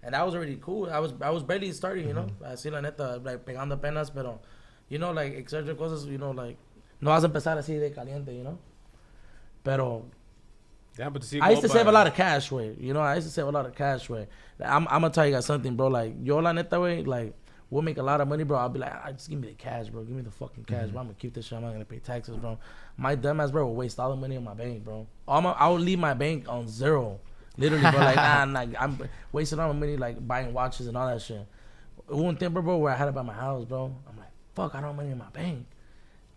And that was already cool. I was barely starting, you know. Así, la neta, like, pegando apenas, pero, you know, like, etc. cosas, you know, like, no vas a empezar así de caliente, you know. Pero Damn, but to see I used to save a lot of cash, way. You know, I used to save a lot of cash, way. I'm gonna tell you guys something, bro. Like, yo, la neta, way, like, we'll make a lot of money, bro. I'll be like, just give me the cash, bro. Give me the fucking cash, bro. I'm gonna keep this shit. I'm not gonna pay taxes, bro. My dumbass, bro, will waste all the money in my bank, bro. I would leave my bank on zero. Literally, bro. Like, I'm wasting all my money, like, buying watches and all that shit. One thing, bro, where I had it by my house, bro. I'm like, fuck, I don't have money in my bank.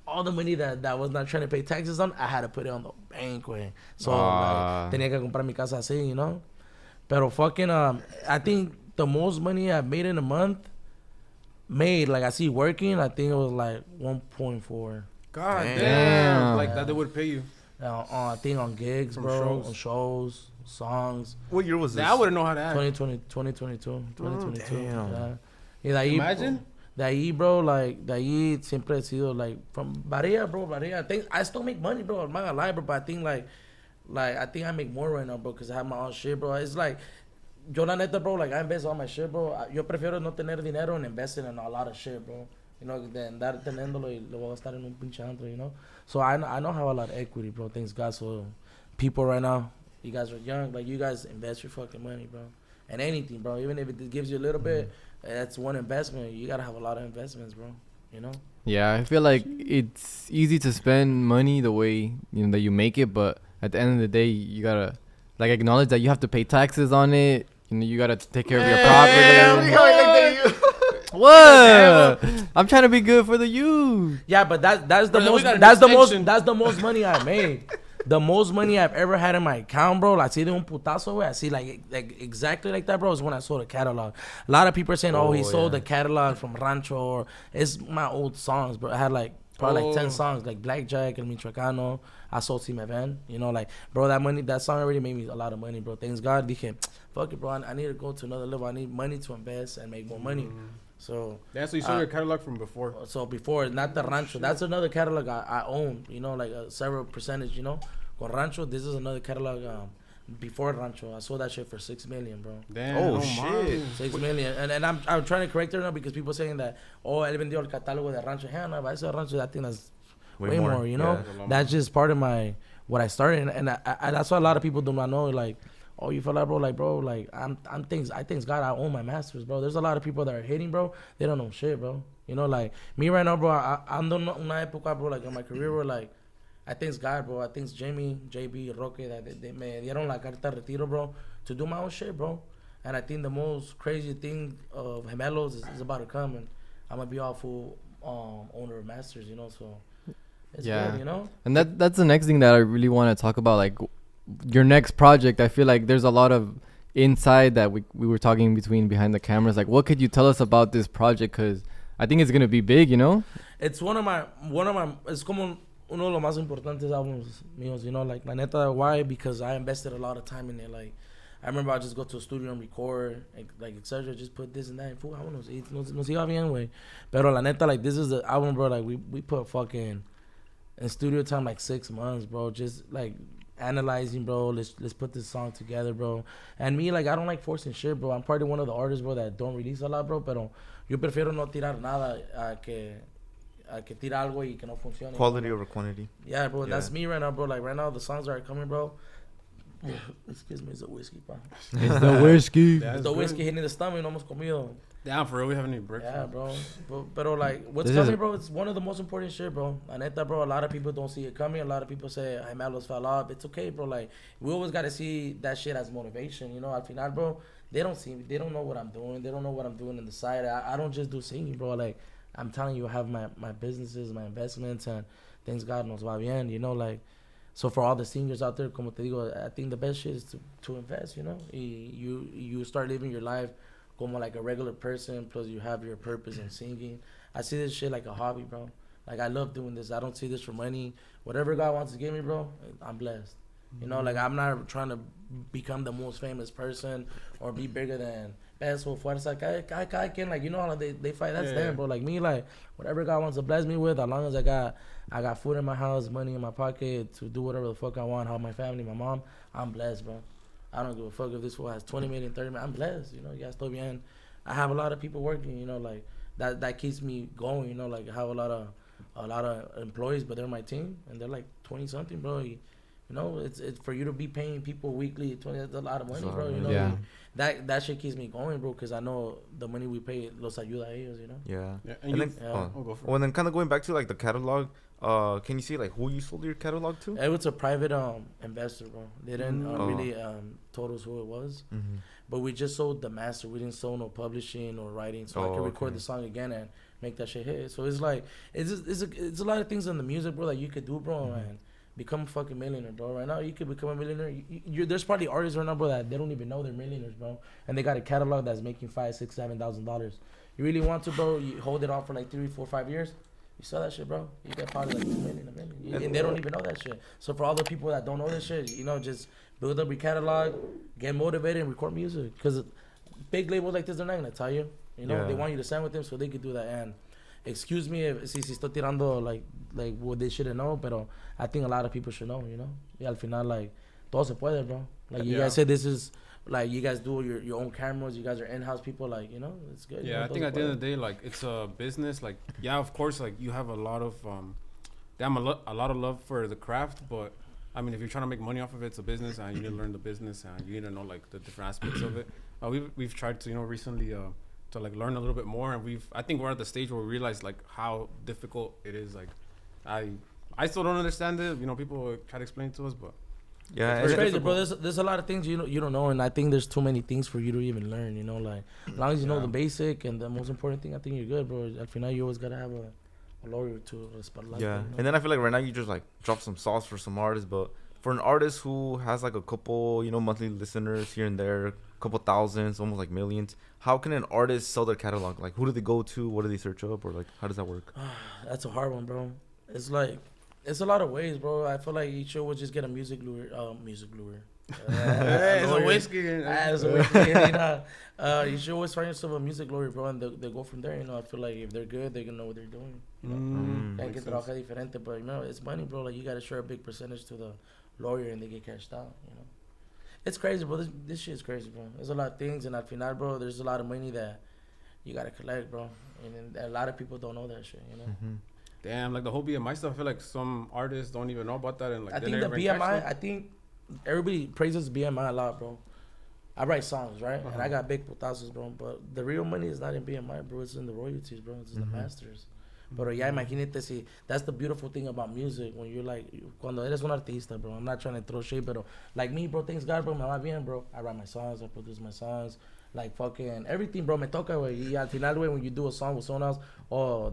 All the money that was not trying to pay taxes on, I had to put it on the bank, way. So, like, tenía que comprar mi casa así, you know? Pero fucking, I think the most money I've made in a month, made, like I see working, I think it was like 1.4. God Damn. damn. Like that they would pay you. I think on gigs, From bro, shows. on shows, songs. What year was this? I wouldn't know how to act. 2022. Damn. Yeah. Y de ahí, Imagine. De ahí, bro, like, de ahí siempre he sido, like, from Varia, bro, Varia. I think I still make money, bro. I'm not gonna lie, bro, but I think, like, I think I make more right now, bro, because I have my own shit, bro. It's like, yo la neta, bro, like, I invest all my shit, bro. Yo prefiero no tener dinero and invest in a lot of shit, bro. You know, de andar teniéndolo y lo voy a gastar en un pinche antro, you know? So I know I have a lot of equity, bro. Thanks God. So people right now, you guys are young, like, you guys invest your fucking money, bro. And anything, bro. Even if it gives you a little bit, that's one investment. You gotta have a lot of investments, bro. You know? Yeah, I feel like it's easy to spend money the way that you make it, but at the end of the day, you gotta like acknowledge that you have to pay taxes on it. You gotta take care of your property. What? I'm trying to be good for the youth. Yeah, but that's the Bro, we most got an that's the most extension. that's the most money I made. The most money I've ever had in my account, bro. Like, see, de un putazo, güey. I see, like exactly like that, bro. Is when I sold a catalog. A lot of people are saying, "Oh, he sold the catalog from Rancho," or it's my old songs, bro. I had like probably like 10 songs, like Blackjack and Michoacano. I sold Si Me Ven. You know, like, bro, that song already made me a lot of money, bro. Thanks God. Dije, fuck it, bro. I need to go to another level. I need money to invest and make more money. So Yeah, so you sold your catalog from before. So before, not the Rancho. That's another catalog I own, you know, like several percentage, you know. Con Rancho, this is another catalog before Rancho. I sold that shit for $6 million, bro. Damn. Oh, man. shit. 6 million. And I'm trying to correct it now because people saying that, oh, él vendió el catálogo de Rancho. Hell no, if I sell Rancho, I think that's way more, you know. Yeah. That's just part of what I started. And I that's why a lot of people do not know, like, oh, you feel like, bro, like, I thank God I own my masters, bro. There's a lot of people that are hating, bro. They don't know shit, bro. You know, like, me right now, bro, I'm doing una época, bro, like, in my career, bro, like, I thank God, bro. I thank Jamie, JB, Roque, that they me dieron la carta de retiro, bro, to do my own shit, bro. And I think the most crazy thing of Gemelos is about to come, and I'm going to be all full owner of masters, you know, so it's good, you know? And that's the next thing that I really want to talk about, like, your next project. I feel like there's a lot of inside that we were talking behind the cameras. Like, what could you tell us about this project? Because I think it's gonna be big, you know. It's one of my. It's como uno de los más importantes albums míos, you know. Like, la neta, why? Because I invested a lot of time in it. Like, I remember I just go to a studio and record, like etc. Just put this and that. And nos iba bien, güey. Pero la neta, like, this is the album, bro. Like, we put fucking in studio time like 6 months, bro. Just like analyzing, bro. Let's put this song together, bro. And me, like, I don't like forcing shit, bro. I'm probably one of the artists, bro, that don't release a lot, bro. Pero yo prefiero no tirar nada a que tira algo y que no funcione. Quality over quantity. Yeah, bro. That's me right now, bro. Like, right now, the songs that are coming, bro. Excuse me, it's the whiskey, bro. It's the whiskey. It's the whiskey hitting the stomach, no hemos comido. Damn, for real, we haven't eaten breakfast. Yeah, bro. But like, what's This coming, is- bro? It's one of the most important shit, bro. La neta, bro. A lot of people don't see it coming. A lot of people say, "Hey, Gemelos fell off." It's okay, bro. Like, we always gotta see that shit as motivation, you know. Al final, bro, they don't see me. They don't know what I'm doing. They don't know what I'm doing in the side. I don't just do singing, bro. Like, I'm telling you, I have my businesses, my investments, and things God knows va bien, you know, like. So for all the singers out there, como te digo, I think the best shit is to invest, you know. You start living your life como like a regular person, plus you have your purpose in singing. I see this shit like a hobby, bro. Like, I love doing this. I don't see this for money. Whatever God wants to give me, bro, I'm blessed. You know, like, I'm not trying to become the most famous person or be bigger than Peso, Fuerza. Cada quien, like, you know how they fight. That's them, bro. Like, me, like, whatever God wants to bless me with, as long as I got food in my house, money in my pocket to do whatever the fuck I want, help my family, my mom, I'm blessed, bro. I don't give a fuck if this fool has 20 million, 30 million. I'm blessed, you know. Ya estoy bien. I have a lot of people working, you know, like, that keeps me going, you know. Like, I have a lot of employees, but they're my team, and they're like 20 something, bro. You know, it's for you to be paying people weekly 20. That's a lot of money, bro. You know, Yeah. that shit keeps me going, bro, because I know the money we pay los ayuda a ellos, you know. Yeah. And And you, then, go for it. well, then kind of going back to like the catalog, can you see like who you sold your catalog to? It was a private investor, bro. They didn't Oh. really told us who it was, Mm-hmm. but we just sold the master. We didn't sell no publishing or writing, so I Oh, could record okay. the song again and make that shit hit. So it's like it's a lot of things in the music, bro, that you could do, bro, and become a fucking millionaire, bro. Right now, you could become a millionaire. There's probably artists right now, bro, that they don't even know they're millionaires, bro, and they got a catalog that's making $5,000, $6,000, $7,000. You really want to, bro, you hold it on for like 3, 4, 5 years. You sell that shit, bro. You get probably like 2 million, a million. And they don't even know that shit. So for all the people that don't know this shit, you know, just build up your catalog, get motivated, and record music. Because big labels like this, they're not going to tell you. You know, they want you to sign with them so they could do that. And excuse me if si estoy tirando like what they shouldn't know, but I think a lot of people should know, you know. Y al final, like, todo se puede, bro. Like, you guys said this is, like, you guys do your own cameras, you guys are in-house people, like, you know, it's good. Yeah, you know, I think at the end of the day, like, it's a business. Like, yeah, of course, like, you have a lot of, a lot of love for the craft, but, I mean, if you're trying to make money off of it, it's a business, and you need to learn the business, and you need to know, like, the different aspects of it. We've tried to, you know, recently, to like learn a little bit more, and I think we're at the stage where we realize like how difficult it is. Like I still don't understand it, you know. People try to explain it to us, but it's crazy, bro. There's a lot of things you don't know, and I think there's too many things for you to even learn, you know. Like, as long as you know the basic and the most important thing, I think you're good, bro. Al final, you always gotta have a lawyer to spotlight. Yeah, you know? and then I feel like right now you just like drop some sauce for some artists, but for an artist who has like a couple, you know, monthly listeners here and there, couple thousands, almost like millions, how can an artist sell their catalog? Like, who do they go to? What do they search up? Or like, how does that work? That's a hard one, bro. It's like, it's a lot of ways, bro. I feel like you should just get a music lure. it's a whiskey. It's a whiskey. You know, you should always find yourself a music lawyer, bro, and they'll go from there. You know, I feel like if they're good, they're gonna know what they're doing. You know, que trabaja diferente, but you know, it's money, bro. Like, you gotta share a big percentage to the lawyer, and they get cashed out. You know, it's crazy, bro. This shit is crazy, bro. There's a lot of things, and al final, bro, there's a lot of money that you gotta collect, bro. And a lot of people don't know that shit. You know. Damn, like the whole BMI stuff. I feel like some artists don't even know about that, and like I think the BMI. I think everybody praises BMI a lot, bro. I write songs, right? And I got big putazos, bro. But the real money is not in BMI, bro. It's in the royalties, bro. It's in the masters. Pero ya imagínate si that's the beautiful thing about music when you're like cuando eres un artista, bro. I'm not trying to throw shade, but like me, bro, thanks God, bro, me va bien, bro. I write my songs, I produce my songs, like fucking everything, bro. Me toca, güey. Y al final, güey, when you do a song with someone else,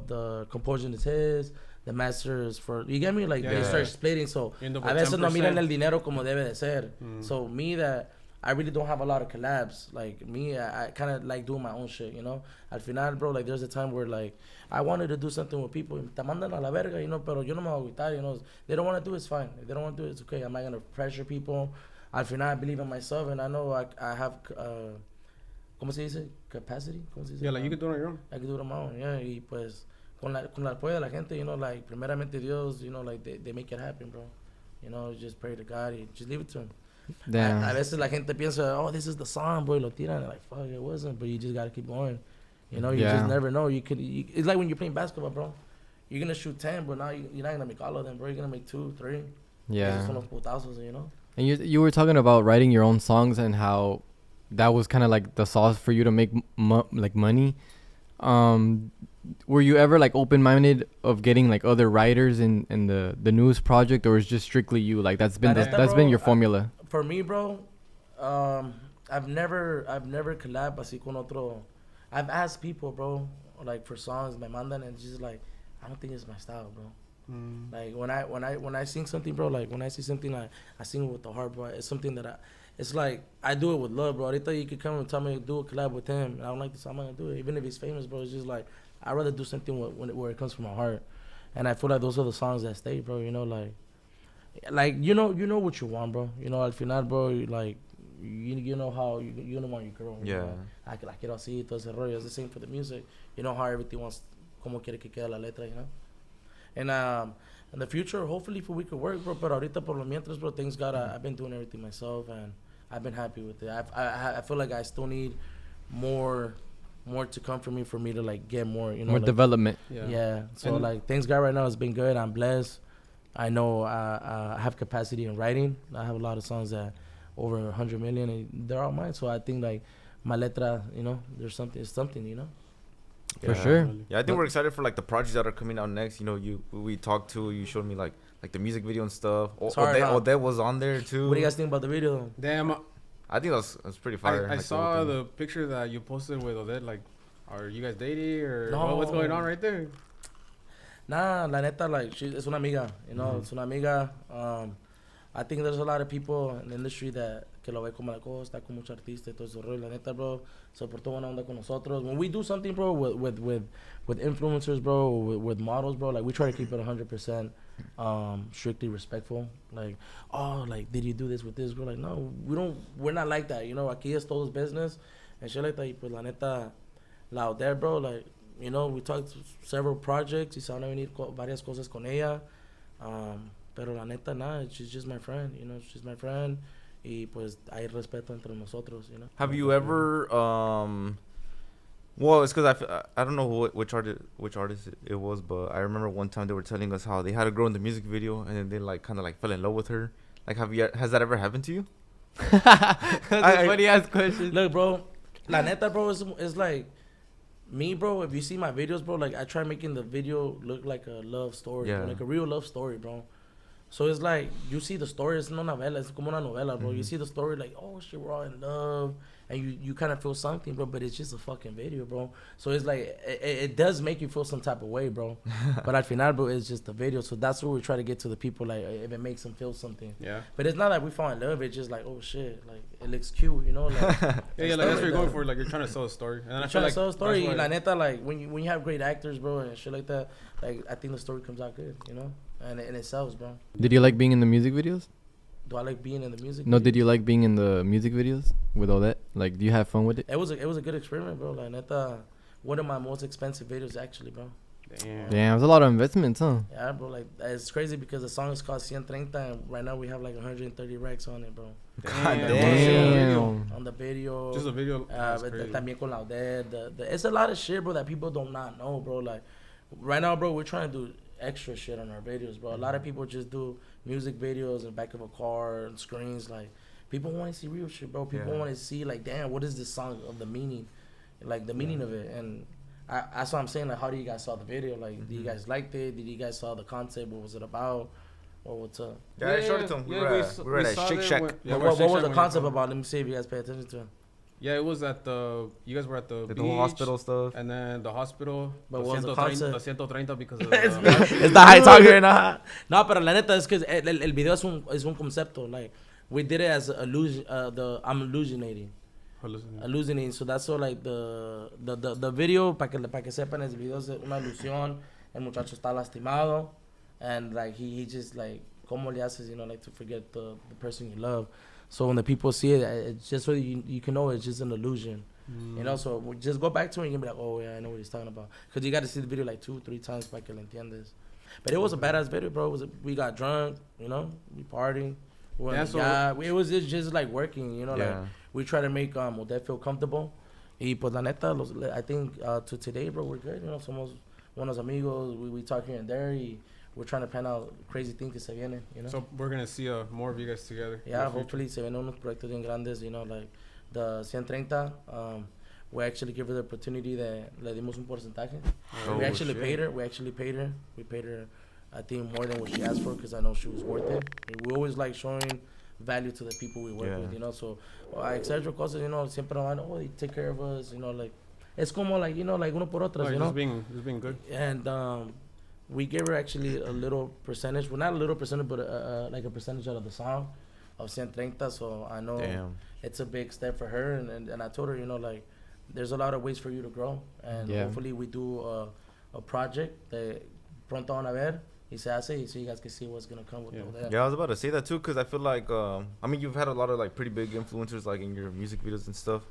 the composition is his, the master is for, you get me? Like, they start splitting, so a veces no miran el dinero como debe de ser. So me that I really don't have a lot of collabs. Like, me, I kind of like doing my own shit, you know? Al final, bro, like, there's a time where, like, I wanted to do something with people. Te mandan a la verga, you know, pero yo no me voy a agüitar, you know? They don't want to do it, it's fine. If they don't want to do it, it's okay. I'm not going to pressure people. Al final, I believe in myself, and I know I have, ¿cómo se dice? Capacity? ¿Cómo se dice? Yeah, like, you can do it on your own. I can do it on my own, yeah. Y pues, con el apoyo de la gente, you know, like, primeramente Dios, you know, like, they make it happen, bro. You know, just pray to God, and just leave it to him. Damn. A veces la gente piensa, oh, this is the song, bro, y lo tiran. Like, fuck, it wasn't, but you just gotta keep going. You know, you just never know. It's like when you're playing basketball, bro. You're gonna shoot 10, but now you're not gonna make all of them, bro. You're gonna make 2, 3. Yeah. Son los putazos, you know. And you were talking about writing your own songs and how that was kind of like the sauce for you to make like money. Were you ever like open-minded of getting like other writers in the news project, or is just strictly you? Like that's been been your formula. For me, bro, I've never collab así con otro. I've asked people, bro, like for songs, me mandan, and it's just like, I don't think it's my style, bro. Like when I sing something, bro, like when I see something, I sing it with the heart, bro. It's something that it's like I do it with love, bro. They thought you could come and tell me to do a collab with him, and I don't like this, I'm not gonna do it, even if he's famous, bro. It's just like I'd rather do something where it comes from my heart, and I feel like those are the songs that stay, bro. You know, like you know what you want, bro. You know, al final, bro, like you know how you know want your girl. Yeah. You know? I quiero así, todo ese rollo. It's the same for the music. You know how everything wants, como quiere que quede la letra, you know. And in the future, hopefully, if we could work, bro. But ahorita por lo mientras, bro, thanks God, I've been doing everything myself, and I've been happy with it. I feel like I still need more to come from me for me to like get more, you know, more like, development. Yeah. So and like thanks God, right now it's been good. I'm blessed. I know I have capacity in writing. I have a lot of songs that over 100 million, and they're all mine. So I think like my letra, you know, there's something, you know. For sure. Yeah, I think we're excited for like the projects that are coming out next. You know, we talked to, you showed me like the music video and stuff. Odette was on there too. What do you guys think about the video? Damn. I think that's pretty fire. I saw the picture that you posted with Odette. Like, are you guys dating or what's going on right there? Nah, la neta, like it's una amiga, you know, it's una amiga. I think there's a lot of people in the industry that que lo ve como like, oh, está con mucho artista y todo eso rollo. La neta, bro, se portó buena onda con nosotros. When we do something, bro, with influencers, bro, with models, bro, like we try to keep it 100% strictly respectful. Like, oh, like, did you do this with this? We're like, no, we're not like that. You know, aquí es todo's business and shit like that. Y pues la neta, la Odette, bro, like, you know, we talked several projects. Y se van a venir varias cosas con ella. Pero la neta, nah, she's just my friend, you know, she's my friend. Y pues hay respeto entre nosotros, you know. Have you ever, well, it's because I don't know which artist it was, but I remember one time they were telling us how they had a girl in the music video and then they like kind of like fell in love with her. Like, has that ever happened to you? That's a funny ass question. Look, bro, la neta, bro, is like, me, bro, if you see my videos, bro, like, I try making the video look like a love story, bro, like a real love story, bro. So it's like, you see the story, it's no novela, it's como una novela, bro. You see the story like, oh, shit, we're all in love. And you kind of feel something, bro, but it's just a fucking video, bro. So it's like, it does make you feel some type of way, bro. But at final, bro, it's just a video. So that's what we try to get to the people, like, if it makes them feel something. Yeah. But it's not like we fall in love. It's just like, oh, shit, like, it looks cute, you know? Like, yeah, like that's what you're going that. for. Like, you're trying to sell a story. And then I feel Trying like to sell a story. that's why- La neta, like, when you have great actors, bro, and shit like that, like, I think the story comes out good, you know? And it sells, bro. Did you like being in the music videos? Do I like being in the music? No, video? did you like being in the music videos with all that? Like, do you have fun with it? It was a good experiment, bro. Like, neta, one of my most expensive videos, actually, bro. Damn. Damn, it's a lot of investments, huh? Yeah, bro. Like, it's crazy because the song is called 130, and right now we have like 130 racks on it, bro. Damn. On the video. Just a video. That's But crazy. también con la Odette. It's a lot of shit, bro, that people do not know, bro. Like, right now, bro, we're trying to do extra shit on our videos, bro. A lot of people just do music videos in the back of a car and screens. Like, people want to see real shit, bro. People want to see, like, damn, what is this song of the meaning? Like, the meaning of it. And that's what I'm saying. Like, how do you guys saw the video? Like, did you guys liked it? Did you guys saw the concept? What was it about? Or what's up? Yeah, I showed it to him. We were at Shake Shack. What was the concept about? Let me see if you guys pay attention to it. Yeah, it was at the. You guys were at the The beach, whole hospital stuff. and then the hospital. But the what was the 130 concept? the 130 because of It's the high talker, nah. No, pero la neta es que el video es un concepto. Like, we did it as illusion. I'm hallucinating. Hallucinating. So that's all, like, the video, para que sepan, el video es una ilusión. El muchacho está lastimado. And, like, he just, like, como le haces, you know, like, to forget the person you love. So when the people see it, it's just so you can know it's just an illusion. You know, so we just go back to it and you can be like, oh, yeah, I know what he's talking about. Because you got to see the video like 2-3 times para que lo entiendas. But it was a badass video, bro. We got drunk, you know, we partying. It was just like working, you know, like we try to make Odette feel comfortable. Y pues la neta, I think to today, bro, we're good. You know, somos buenos amigos. We talk here and there. We're trying to plan out crazy things que se vienen, you know. So we're gonna see more of you guys together. Yeah, hopefully se vienen unos proyectos bien grandes, you know, like the 130. We actually give her the opportunity that le dimos un porcentaje. We actually paid her. We paid her, I think, more than what she asked for because I know she was worth it. We always like showing value to the people we work with, you know. So, exagero cosas, you know, siempre nos van, they take care of us, you know, like, es como, like, you know, like uno por otras, you know. Just being good. And we gave her actually a little percentage. Well, not a little percentage, but like a percentage out of the song of 130. So I know it's a big step for her. And I told her, you know, like, there's a lot of ways for you to grow. And hopefully we do a project that pronto van a ver y se hace, so you guys can see what's going to come with that. Yeah, I was about to say that too, because I feel like, I mean, you've had a lot of, like, pretty big influencers, like, in your music videos and stuff.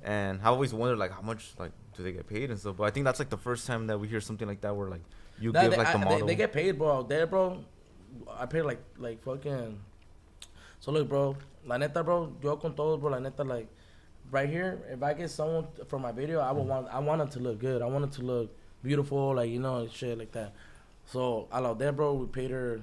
And I always wondered, like, how much, like, do they get paid and stuff. But I think that's, like, the first time that we hear something like that where, like, you give, like, the model. They get paid, bro. Out there, bro, I pay, like fucking... So, look, bro, la neta, bro, yo con todos, bro, la neta, like, right here, if I get someone for my video, I want it to look good. I want it to look beautiful, like, you know, shit like that. So, out there, bro, we paid her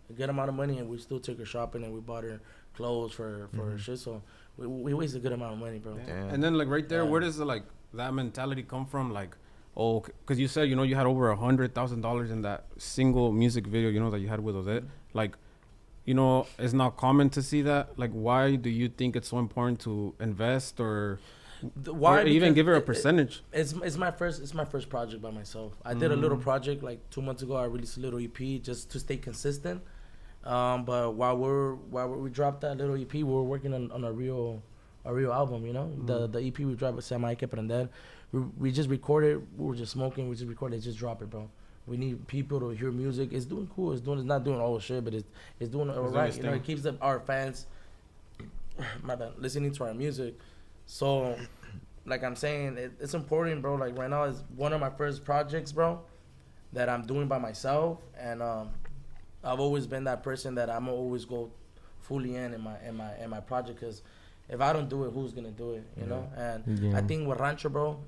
a good amount of money, and we still took her shopping, and we bought her clothes for her shit. So, we wasted a good amount of money, bro. Damn. And then, like, right there, where does like that mentality come from? Like, oh, because you said, you know, you had over $100,000 in that single music video, you know, that you had with Odette. Like, you know, it's not common to see that. Like, why do you think it's so important to invest or even give her a percentage? It's my first project by myself. I did a little project like 2 months ago. I released a little EP just to stay consistent. But while we dropped that little EP, we were working on a real album, you know. The EP we dropped with Sam Hay Que Prender. We just recorded. We were just smoking. We just recorded. Just drop it, bro. We need people to hear music. It's doing cool. It's not doing all the shit, but it's doing all right. You know, it keeps our fans, my bad, listening to our music. So, like I'm saying, it's important, bro. Like right now, it's one of my first projects, bro, that I'm doing by myself, and I've always been that person that I'm always go fully in my project, because if I don't do it, who's gonna do it? You know. And I think with Rancho, bro,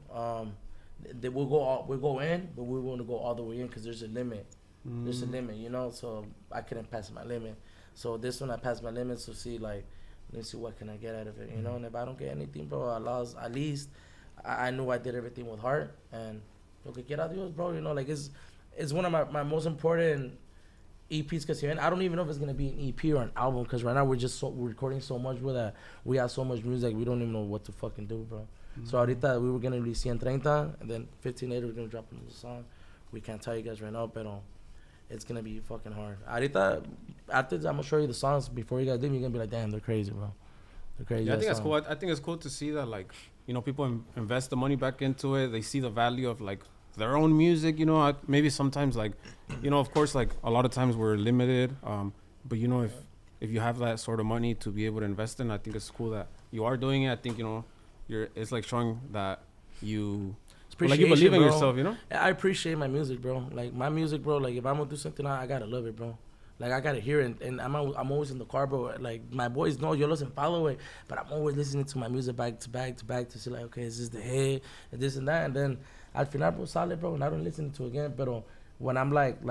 we'll go in, but we want to go all the way in, because there's a limit. There's a limit, you know. So I couldn't pass my limit. So this one I passed my limit to see, like, let's see what can I get out of it, you know. And if I don't get anything, bro, at least I knew I did everything with heart. And okay, get out yours, bro. You know, like it's one of my most important EPs, because I don't even know if it's gonna be an EP or an album, because right now we're recording so much with that. We have so much music, we don't even know what to fucking do, bro. So ahorita we were gonna release 130, and then 15 later we're gonna drop another song. We can't tell you guys right now, but it's gonna be fucking hard. Ahorita, after I'm gonna show you the songs before you guys do, you're gonna be like, damn, they're crazy, bro. They're crazy. Yeah, I think that's cool. I think it's cool to see that, like, you know, people invest the money back into it. They see the value of, like, their own music, you know. Maybe sometimes, like, you know, of course, like, a lot of times we're limited, but, you know, if you have that sort of money to be able to invest in, I think it's cool that you are doing it. I think, you know, it's like showing that you believe in yourself, you know. I appreciate my music, bro. Like my music, bro, like if I'm gonna do something, I gotta love it, bro. Like I gotta hear it, and I'm always in the car, bro. Like my boys know, yo listen, follow it, but I'm always listening to my music back to see, like, okay, is this the hit, and this and that, and then al final, bro, solid, bro, and I don't listen to it again. But when I'm like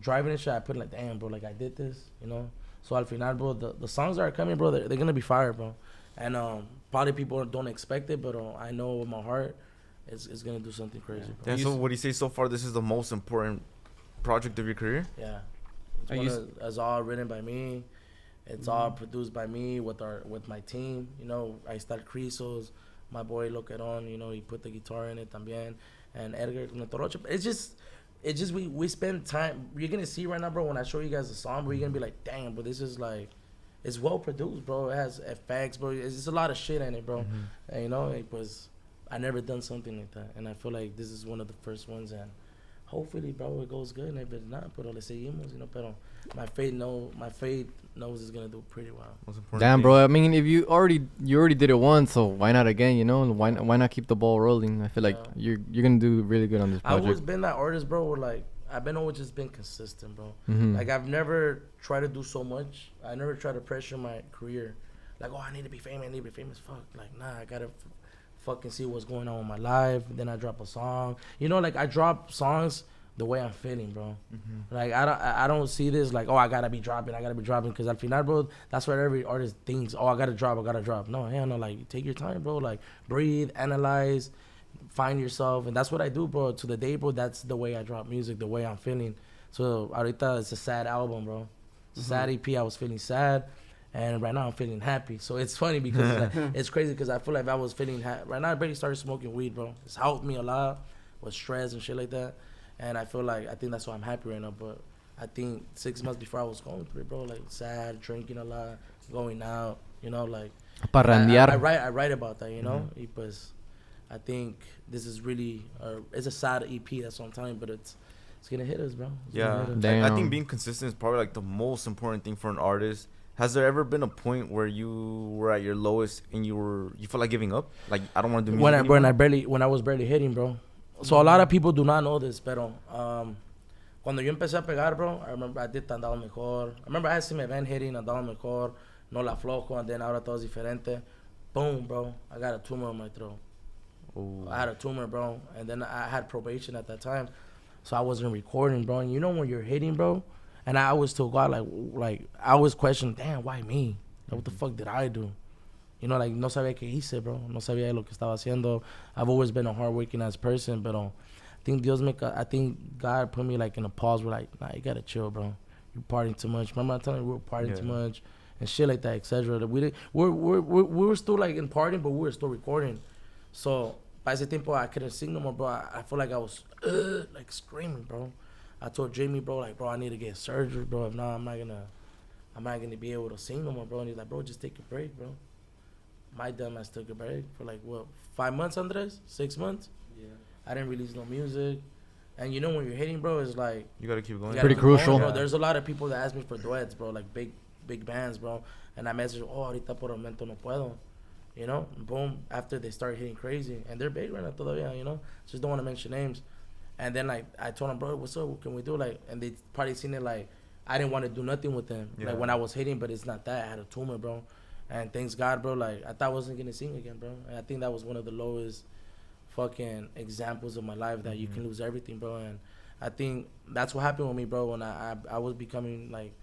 driving and shit, I put like, damn, bro, like I did this, you know. So al final, bro, the songs that are coming, bro, they're gonna be fire, bro. And probably people don't expect it, but I know with my heart, it's gonna do something crazy, bro. Yeah, so what do you say so far? This is the most important project of your career? Yeah. It's all written by me. It's all produced by me with my team. You know, I start Crisos, my boy Loqueron, you know, he put the guitar in it también, and Edgar Torocho. It's just we spend time. You're gonna see right now, bro, when I show you guys the song, bro, you're gonna be like, damn, bro, this is like, it's well produced, bro. It has effects, bro. It's just a lot of shit in it, bro. And, you know, I never done something like that, and I feel like this is one of the first ones, and hopefully, bro, it goes good. And if it's not, pero le seguimos, you know. Pero my faith knows it's gonna do pretty well. Damn, bro. I mean, if you already did it once, so why not again? You know, why not keep the ball rolling? I feel like you're gonna do really good on this project. I've always been that artist, bro. Where like I've always just been consistent, bro. Like I've never tried to do so much. I never tried to pressure my career. Like, oh, I need to be famous. Fuck, like, nah, I gotta fucking see what's going on with my life. Then I drop a song. You know, like I drop songs the way I'm feeling, bro. Like I don't see this like, oh, I gotta be dropping, because al final, bro, that's what every artist thinks. Oh, I gotta drop. No, hell no. Like, take your time, bro. Like, breathe, analyze, find yourself, and that's what I do, bro. To the day, bro, that's the way I drop music, the way I'm feeling. So ahorita it's a sad album, bro. It's a sad EP. I was feeling sad, and right now I'm feeling happy. So it's funny because it's crazy, because I feel like if I was feeling right now, I barely started smoking weed, bro. It's helped me a lot with stress and shit like that. And I think that's why I'm happy right now. But I think 6 months before I was going through it, bro, like sad, drinking a lot, going out, you know, like Parrandear. I write about that, you know. Because I think this is really it's a sad EP, that's what I'm telling you, but it's gonna hit us, bro. I think being consistent is probably like the most important thing for an artist. Has there ever been a point where you were at your lowest and you felt like giving up? Like, I don't want to do music anymore? When I was barely hitting, bro. So a lot of people do not know this, pero cuando yo empecé a pegar, bro, I remember I did Andaba Mejor. I remember I had some event hitting, Andaba Mejor, No La Flojo, and then ahora todo es diferente. Boom, bro, I got a tumor on my throat. Ooh. I had a tumor, bro, and then I had probation at that time, so I wasn't recording, bro. And you know when you're hitting, bro, and I always told God, like I always questioned, damn, why me? Like, what the fuck did I do? You know, like, no sabía qué hice, bro. No sabía lo que estaba haciendo. I've always been a hardworking ass person, but I think I think God put me, like, in a pause where, like, nah, you gotta chill, bro. You're partying too much. Remember I telling you we were partying too much and shit like that, etc. We were still, like, in partying, but we were still recording. So, by ese tiempo, I couldn't sing no more, bro. I feel like I was, like, screaming, bro. I told Jamie, bro, like, bro, I need to get surgery, bro. If not, I'm not gonna I'm not gonna be able to sing no more, bro. And he's like, bro, just take a break, bro. My dumbass took a break for like, what, 5 months, Andres? 6 months? Yeah. I didn't release no music. And you know when you're hitting, bro, it's like... You gotta keep going. you gotta Pretty keep going, crucial. bro. There's a lot of people that ask me for duets, bro, like big bands, bro. And I message, ahorita por el momento no puedo. You know? Boom, after they start hitting crazy. And they're big right now todavía, you know? Just don't want to mention names. And then, like, I told them, bro, what's up? What can we do? Like, and they probably seen it, like, I didn't want to do nothing with them. Yeah. Like, when I was hitting, but it's not that. I had a tumor, bro. And thanks God, bro, like, I thought I wasn't going to sing again, bro. And I think that was one of the lowest fucking examples of my life that you can lose everything, bro. And I think that's what happened with me, bro, when I was becoming, like,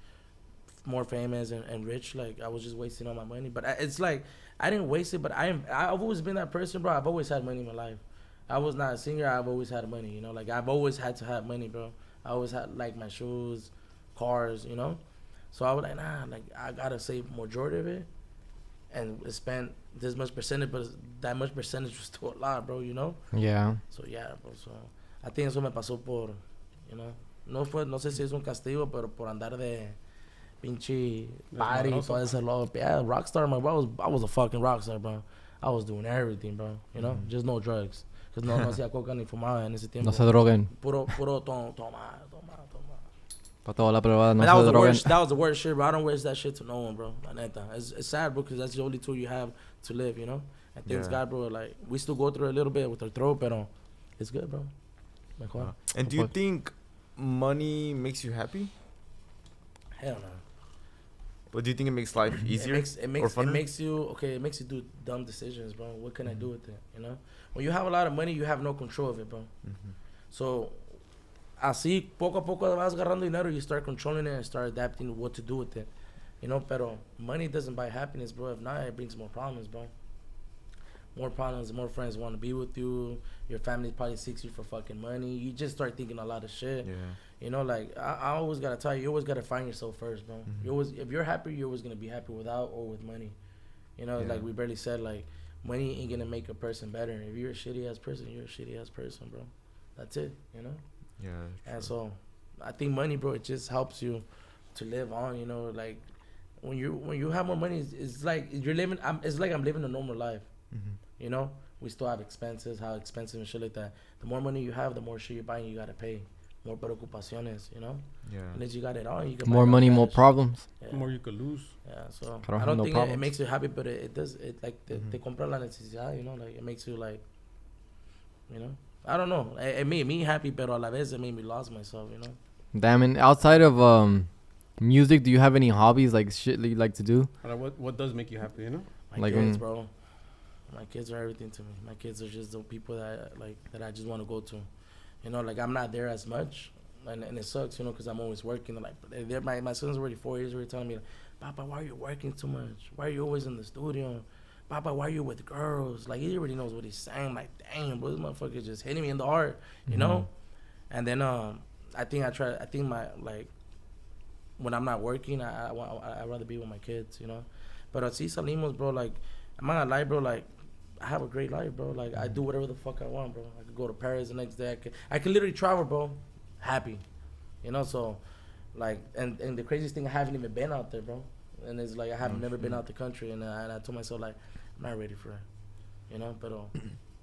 more famous and rich. Like, I was just wasting all my money. But it's like, I didn't waste it, but I've always been that person, bro. I've always had money in my life. I was not a singer. I've always had money, you know. Like, I've always had to have money, bro. I always had, like, my shoes, cars, you know. So I was like, nah, like, I got to save majority of it and spend this much percentage, but that much percentage was still a lot, bro, you know. Yeah. So, yeah, bro. So, I think eso me pasó por, you know. No sé si es un castigo, pero por andar de pinche party y todo ese loco. Yeah, rockstar, man, bro. I was a fucking rockstar, bro. I was doing everything, bro, you know. Just no drugs. Because no hacía coca ni fumaba en ese tiempo. No se droguen. Puro toma. Pa' toda la privada, no That was se the droguen. worst. That was the worst shit, bro. I don't wish that shit to no one, bro. La neta. It's sad, bro, because that's the only tool you have to live, you know. And thanks God, bro. Like, we still go through a little bit with our throat, but it's good, bro. Mejor. And do you think money makes you happy? Hell no. But do you think it makes life easier or funner? It makes you do dumb decisions, bro. What can I do with it, you know? When you have a lot of money, you have no control of it, bro. So, así, poco a poco vas agarrando dinero, you start controlling it and start adapting what to do with it. You know, pero money doesn't buy happiness, bro. If not, it brings more problems, bro. More problems, more friends want to be with you. Your family probably seeks you for fucking money. You just start thinking a lot of shit. Yeah. You know, like, I always got to tell you always got to find yourself first, bro. You always, if you're happy, you're always going to be happy without or with money. You know, like we barely said, like, money ain't going to make a person better. If you're a shitty-ass person, you're a shitty-ass person, bro. That's it, you know? Yeah. And so, I think money, bro, it just helps you to live on, you know? Like, when you have more money, it's like you're living, it's like I'm living a normal life. You know? We still have expenses, how expensive and shit like that. The more money you have, the more shit you're buying, you got to pay. More preocupaciones, you know? Yeah. Unless you got it all, you can More buy money, cash. more problems. Yeah. The more you could lose. Yeah, so I don't I have don't no think problems. it makes you happy, but it does. It like te compra la necesidad, you know, like it makes you like, you know, I don't know. It made me happy, but a la vez it made me lost myself, you know. Damn, and outside of music, do you have any hobbies, like shit that you like to do? What does make you happy, you know? My Like kids, bro. My kids are everything to me. My kids are just the people that I just want to go to. You know, like I'm not there as much, and it sucks, you know, because I'm always working. Like my son's already 4 years, already telling me, like, Papa, why are you working too much? Why are you always in the studio? Papa, why are you with girls? Like, he already knows what he's saying. Like, damn, bro, this motherfucker just hitting me in the heart, you know? And then I think my, like, when I'm not working, I'd rather be with my kids, you know? But así salimos, bro, like, I'm not gonna lie, bro, like, I have a great life, bro. Like, I do whatever the fuck I want, bro. I could go to Paris the next day. I could literally travel, bro, happy, you know? So, like, and the craziest thing, I haven't even been out there, bro. And it's like, I have never been out the country, and I told myself, like, I'm not ready for it, you know? But,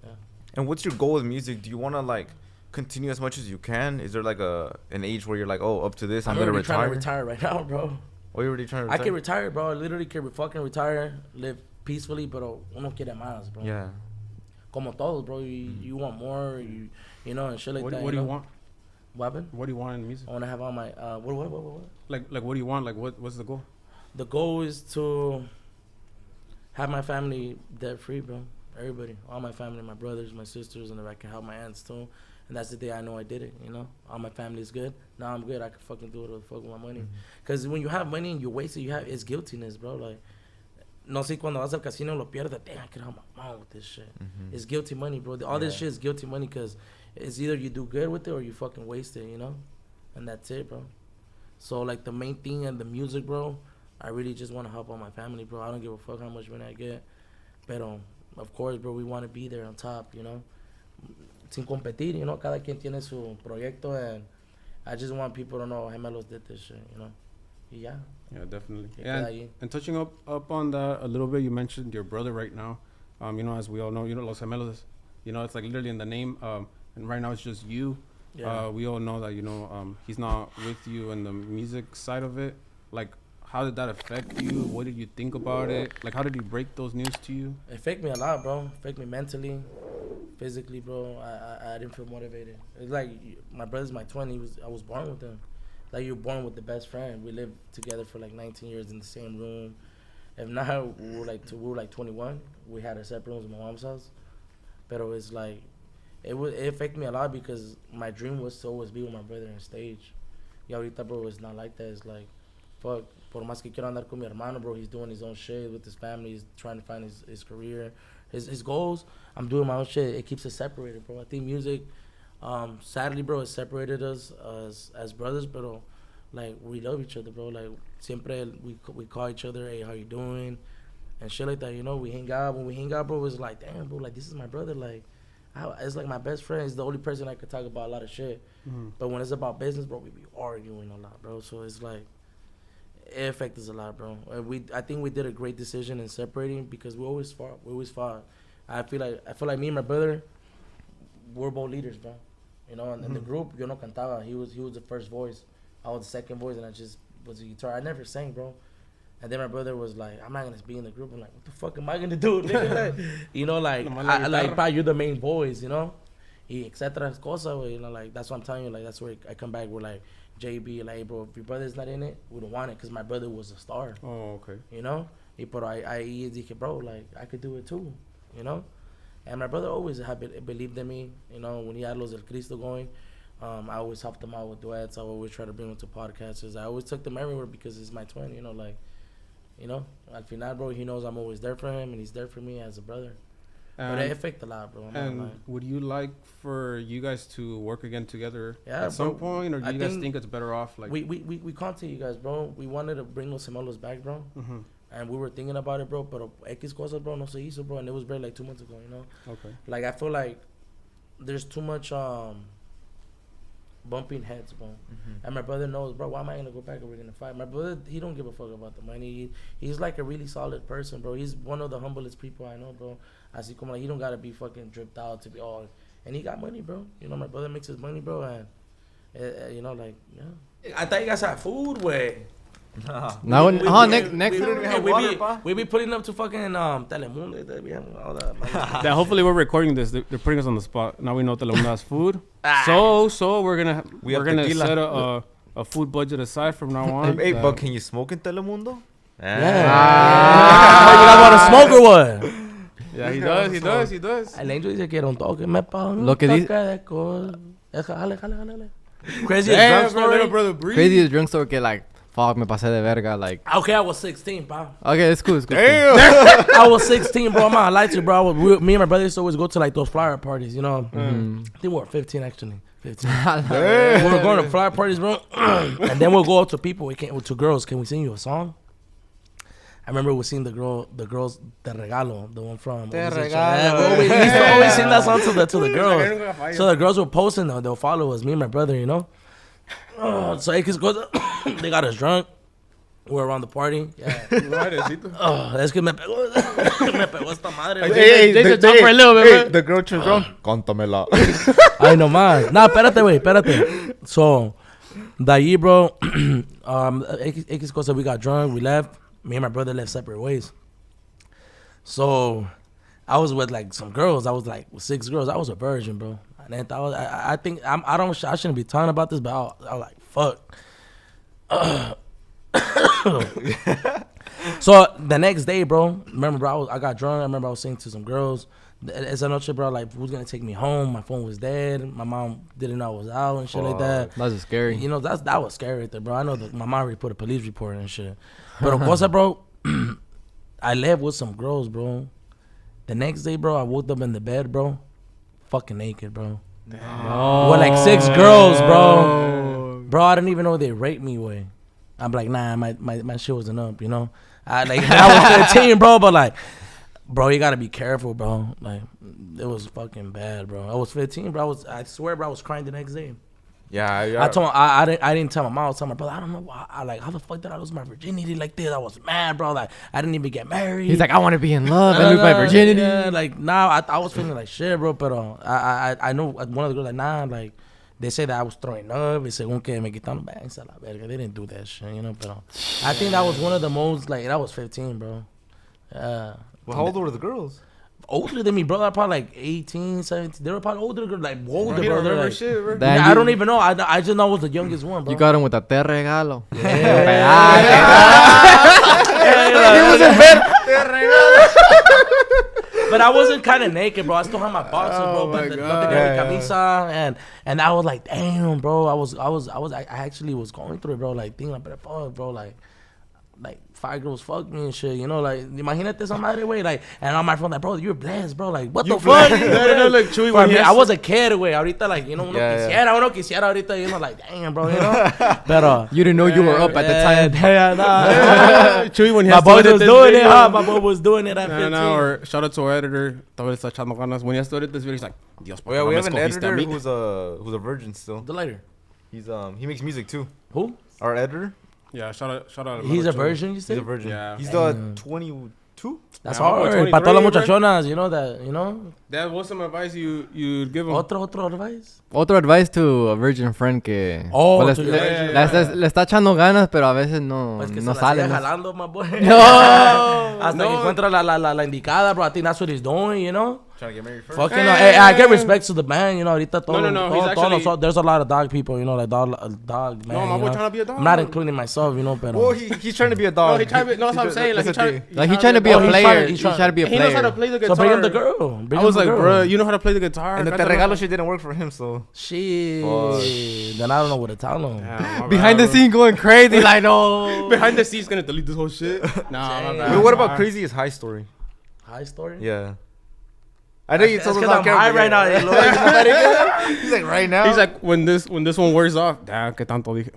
yeah. And what's your goal with music? Do you want to, like, continue as much as you can? Is there, like, an age where you're like, oh, up to this, I'm going to retire? Trying to retire right now, bro. Oh, you're already trying to retire? I can retire, bro. I literally can fucking retire, live peacefully, pero uno quiere más, bro. Yeah. Como todos, bro. You want more, you know, and shit like that. What do you want? What happened? What do you want in music? I want to have all my, what? Like what do you want? Like what's the goal? The goal is to have my family debt free, bro. Everybody, all my family, my brothers, my sisters, and if I can help my aunts too. And that's the day I know I did it, you know? All my family is good. Now I'm good. I can fucking do whatever the fuck with my money. Because when you have money and you waste it, it's guiltiness, bro. Like, no sé, cuando vas al casino lo pierdes, damn, I could help my mom with this shit. It's guilty money, bro. All this shit is guilty money because it's either you do good with it or you fucking waste it, you know? And that's it, bro. So, like, the main thing and the music, bro, I really just want to help out my family, bro. I don't give a fuck how much money I get. But, of course, bro, we want to be there on top, you know? Sin competir, you know? Cada quien tiene su proyecto, and I just want people to know Gemelos did this shit, you know? Yeah. Yeah, definitely. Yeah, And touching up on that a little bit, you mentioned your brother right now. You know, as we all know, you know, Los Gemelos, you know, it's like literally in the name. And right now it's just you. Yeah. We all know that, you know, he's not with you in the music side of it. Like, how did that affect you? What did you think about it? Like, how did he break those news to you? It affected me a lot, bro. It affected me mentally, physically, bro. I didn't feel motivated. It's like my brother's my twin. I was born with him. Like, you're born with the best friend. We lived together for like 19 years in the same room. If not, we were like 21. We had our separate rooms at my mom's house. But it was like, it affected me a lot because my dream was to always be with my brother on stage. Y ahorita, bro, it's not like that. It's like, fuck, por más que quiero andar con mi hermano, bro, he's doing his own shit with his family. He's trying to find his career, his goals. I'm doing my own shit. It keeps us separated, bro. I think music, sadly, bro, it separated us as brothers, but like, we love each other, bro. Like, siempre we call each other, hey, how you doing? And shit like that, you know. We hang out. When we hang out, bro, it's like, damn, bro, like, this is my brother. Like, it's like my best friend. He's the only person I could talk about a lot of shit. Mm-hmm. But when it's about business, bro, we be arguing a lot, bro. So it's like, it affects us a lot, bro. I think we did a great decision in separating because we always fought. I feel like me and my brother, we're both leaders, bro. You know, and in the group, yo no cantaba. He was the first voice. I was the second voice, and I just was a guitar. I never sang, bro. And then my brother was like, I'm not going to be in the group. I'm like, what the fuck am I going to do? You know, like, you're the main voice, you know? Y etcétera, cosas, you know, like, that's what I'm telling you. Like, that's where I come back. We're like, JB, like, hey, bro, if your brother's not in it, we don't want it because my brother was a star. Oh, okay. You know? But I dije, bro, like, I could do it too, you know? And my brother always believed in me, you know, when he had Los del Cristo going. I always helped him out with duets. I always try to bring him to podcasts. I always took them everywhere because he's my twin, you know, like, you know, al final, bro, he knows I'm always there for him and he's there for me as a brother. But it affected a lot, bro. And would you like for you guys to work again together at some point, or do you guys think it's better off? Like, we contacted you guys, bro. We wanted to bring Los Gemelos back, bro. Mm-hmm. And we were thinking about it, bro. Pero X cosas, bro, no se hizo, bro. And it was barely like 2 months ago, you know. Okay. Like, I feel like there's too much bumping heads, bro. Mm-hmm. And my brother knows, bro, why am I going to go back and we're going to fight? My brother, he don't give a fuck about the money. He's like a really solid person, bro. He's one of the humblest people I know, bro. Así como, like, he don't got to be fucking dripped out to be all. And he got money, bro. You know, my brother makes his money, bro. And, you know, like, yeah. I thought you guys had food, way. No. Next time. We be putting up to fucking Telemundo. We have all that. Yeah, hopefully we're recording this. They're putting us on the spot. Now we know Telemundo has food. So we're gonna set a food budget aside from now on. Hey, but can you smoke in Telemundo? Yeah. You guys want to smoke or what? Yeah, he does. El Angel dice que era un toque. Me pago lo que dice. Craziest drunk story. Craziest drunk story que like. Fuck, me pasé de verga, like. Okay, I was 16, bro. Okay, it's cool. Damn. I was 16, bro. I'm not gonna lie to you, bro. Me and my brother used to always go to, like, those flower parties, you know. Mm-hmm. I think we were 15, actually. 15. We were going to flower parties, bro. And then we'll go up to people. To girls. Can we sing you a song? I remember we sing the girls, Te Regalo, the one from. Te Regalo. We used to always sing that song to the girls. So the girls were posting, they'll follow us, me and my brother, you know. So X goes, they got us drunk. We're around the party. Yeah. Es que me pegó esta madre. Hey, talk for a little bit, the girl turns around. Cántamela. Ay, no más. No, espérate. So, de allí, bro, X cosa, we got drunk, we left. Me and my brother left separate ways. So, I was with, like, some girls. I was, like, with 6 girls. I was a virgin, bro. And I think I shouldn't be talking about this, but I was like, fuck. So the next day, bro, remember, bro, I got drunk. I remember I was singing to some girls. Esa noche, bro, like, who's gonna take me home? My phone was dead. My mom didn't know I was out and shit like that. That was scary. You know, that was scary right there, bro. I know that my mom already put a police report and shit. But of course, bro, I left with some girls, bro. The next day, bro, I woke up in the bed, bro. Fucking naked, bro. No. With like 6 girls, bro. Bro, I didn't even know they raped me way. I'm like, nah, my shit wasn't up, you know. I was 13, bro, but like, bro, you gotta be careful, bro. Like, it was fucking bad, bro. I was 15, bro. I swear, bro, I was crying the next day. Yeah. I told him, I didn't tell my mom. I was telling my brother, I don't know why. How the fuck did I lose my virginity like this? I was mad, bro. Like, I didn't even get married. He's like, I want to be in love. I lose my virginity. Yeah, like, I was feeling like shit, bro. But I know one of the girls, like, nah, like, they say that I was throwing up. Y según que me quitaron bangs a la verga. They didn't do that shit, you know. But I think that was one of the most, like, that was 15, bro. Well, how old were the girls? Older than me, bro. They're probably like 18, 17. They were probably older, like older, Bro, bro. remember Like, shit, bro. I don't even know. I just know I was the youngest one, bro. You got him with a te regalo. But I wasn't kind of naked, bro. I still had my boxers, bro. my But the God. camisa, and I was like, damn, bro. I actually was going through it, bro. Like thinking about it, bro. Like 5 girls fucked me and shit, you know, like, imagínate some other way, like, and all my friends like, bro, you're blessed, bro, like, what the fuck? No, look, Chuy, when I was a kid, güey, ahorita, like, you know, uno quisiera ahorita, you know, like, damn, bro, you know, but, You didn't know you were up at the time. Yeah, nah. Chuy, when he My has boy to edit was this doing it, video, huh? My boy was doing it at 15. No, or shout out to our editor. Todavía está echando ganas. When he has to edit this video, he's like, Dios, ¿por qué no we me have an escogiste a editor mí? who's a virgin still. The lighter. He makes music too. Who? Our editor. Yeah, shout out. He's a Chuy. virgin, you He's said? a virgin. Yeah. He's 22. That's Yeah, I'm hard. 23, Para todas las bro. muchachonas, you know that, you know. That was some advice you'd give him. Otro advice. Otro advice to a virgin friend que Oh, pues, to le, your le- virgin le está echando ganas, pero a veces no, Pues que no se la sale. sigue ¿no? jalando, my boy. No. Hasta que encuentra la indicada, bro. I think that's what he's doing, you know. Trying to get married first. Fucking, hey, I get respect to the man, you know. Ahorita todo, No, he's actually- there's a lot of dog people, you know, like dog man. No, my you boy know? trying to be a dog. I'm not including myself, you know, but Well, he's trying to be a dog. No, he trying to be, no, that's what I'm saying. Like, Like, he's trying to be a he's player. trying- He's he's trying to be a He knows how to player. play the guitar. so bring him the girl. Bring I was him the like, girl. bro, you know how to play the guitar. And the Cántalo. regalo shit didn't work for him, so. Shit. Then I don't know what to tell him. Yeah, my Behind bad, the scene going crazy, like, no. Behind the scenes, gonna delete this whole shit. Nah, my bad. Wait, what about Crazy's high story? High story? Yeah. I know you That's told us because I'm high right now. It looks like He's like, right now? He's like, when this one wears off, damn, que tanto dije.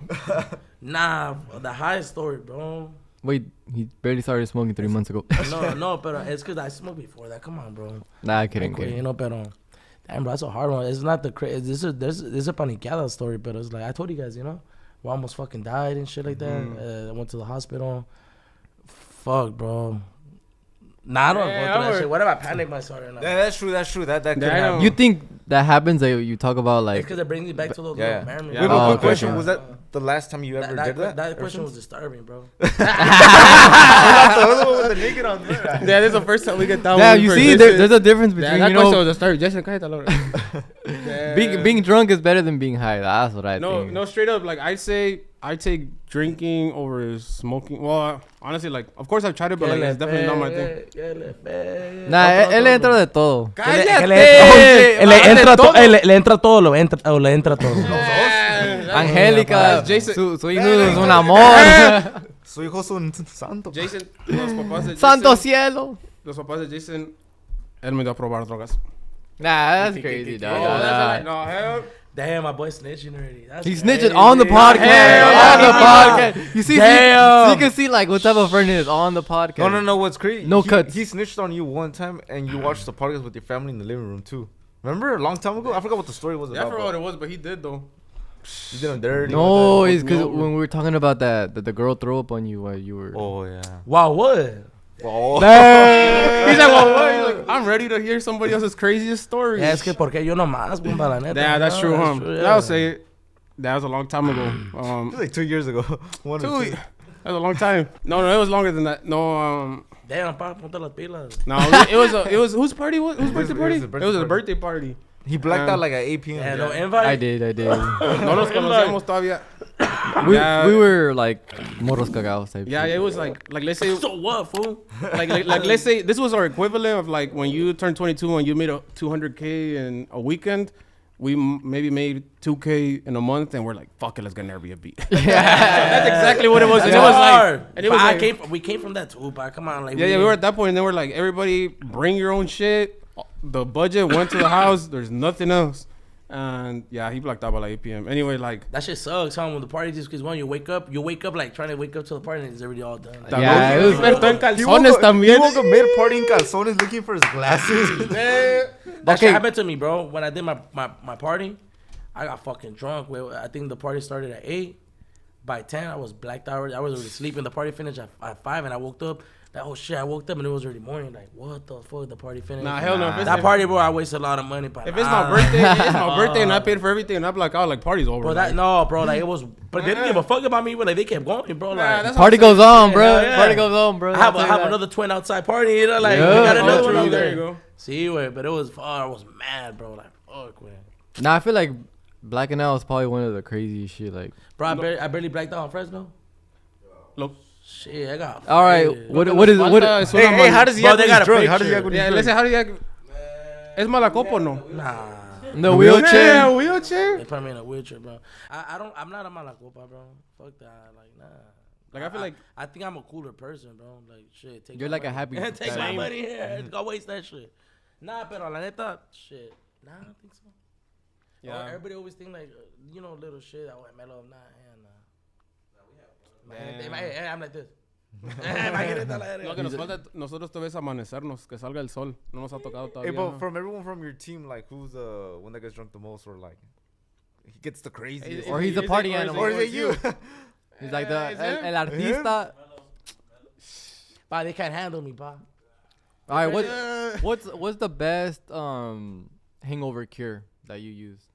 Nah, the high story, bro. Wait, he barely started smoking 3 months ago. No, but it's because I smoked before that. Come on, bro. Nah, I kidding. You know, but damn, bro, that's a hard one. It's not the crazy. This is a paniqueada story, but it's like I told you guys, you know, we almost fucking died and shit like that. I went to the hospital. Fuck, bro. Nah, I don't Yeah, go through that shit. What if I panic myself right now? Yeah, that's true. That could Yeah, I happen. know. You think that happens that you talk about It's like because it brings me back to those Yeah. little memories. Yeah. Wait, but Oh, quick okay. question. Was that the last time you ever did that? That question was disturbing, bro. with the naked on there. Yeah, this is the first time we get that yeah, one. you for see, this there's a difference shit. between Yeah, that you question know was a story. Jason, cállate, Lord. being drunk is better than being high. That's what I think. No, straight up. Like, I'd say I take drinking over smoking. Well, honestly, like, of course I've tried it, but like, it's definitely not my thing. Nah, él le entra de todo. ¡Cállate! Le entra todo, le entra todo. Angélica, Jason. su hijo es un amor. Su hijo es un santo. Jason, los papás de Jason. Santo cielo. Los papás de Jason, él me dio a probar drogas. Nah, that's crazy, dog. No, hell. Damn, my boy snitching already. That's He's crazy. snitching on the podcast. Yeah. On the podcast. You see, Damn. so you can see like what type of friend it is on the podcast. No. What's crazy? No cuts. He snitched on you one time, and you watched the podcast with your family in the living room too. Remember a long time ago? I forgot what the story was Yeah, I about. forgot what it was, but he did though. You did him dirty. No, with it's that. because when we were talking about that the girl threw up on you while you were. Oh yeah. Wow, what? Oh. He's like, well, what? He's like, I'm ready to hear somebody else's craziest stories. Yeah, es que porque yo nomás, bomba, la neta. Yeah, that's No, true, huh? yeah. I'll say it. That was a long time ago. It was like 2 years ago. One or two. That was a long time. No, it was longer than that. No, Damn, pa, ponte las pilas. no, it was whose party? Whose birthday party? It was a birthday party. He blacked out like at 8 p.m. Yeah, no invite. I did. No nos conocíamos todavía. We were like morros cagados type. Yeah, it was like let's say So what, fool? like let's say this was our equivalent of like when you turned 22 and you made a 200K in a weekend. We maybe made 2K in a month, and we're like, "Fuck it, let's get an Airbnb." That's exactly what it was. And it was like, and it was like, we came from that too, but come on, like yeah, we were at that point, and then we're like, everybody bring your own shit. The budget went to the house. There's nothing else, and yeah, he blacked out by like 8 p.m. Anyway, like that shit sucks, huh? When the party just because when you wake up like trying to wake up to the party and it's already all done. Like, Yeah, it was. experto en He woke calzones up también. mid-party in calzones looking for his glasses. that shit happened to me, bro. When I did my party, I got fucking drunk. I think the party started at 8. By 10, I was blacked out. I was already sleeping. The party finished at 5, and I woke up. I woke up, and it was already morning. Like, what the fuck? The party finished? Nah, hell no. That party, bro, I wasted a lot of money. If it's my birthday, and I paid for everything, and I'm like, oh, like, party's over. Bro, like, it was... But they didn't give a fuck about me, but, like, they kept going, bro. Like, party goes on, bro. Yeah. Party goes on, bro. I have another twin outside party, you know? Like, we got another one out there. There you go. See, but it was far. I was mad, bro. Like, fuck, man. Nah, I feel like blacking out is probably one of the craziest shit, like... Bro, I barely blacked out on Fresno. Look. Shit, I got. All right, what is Hey, how does he act when he's drunk? How does he act when he's drunk? Let's say, how do you act? ¿Es malacopo no? Nah. The wheelchair? Yeah, wheelchair? They put me in a wheelchair, bro. I'm not a malacopa, bro. Fuck that. Like, nah. Like, I feel like... I think I'm a cooler person, bro. Like, shit. You're like money. a happy... Take my money here. Go waste that shit. Nah, pero la neta, shit. Nah, I don't think so. Yeah. Everybody always think, like, little shit. Oh, mellow. Nah, Hey, I'm like this. Lo que nos falta nosotros todavía es amanecernos, que salga el sol. No nos ha tocado todavía. Hey, but from everyone from your team, like, who's the one that gets drunk the most, or like, he gets the craziest? Or he's a party animal. Or is it you? He's like el artista. Pa, they can't handle me, pa. All right, what's the best hangover cure that you use?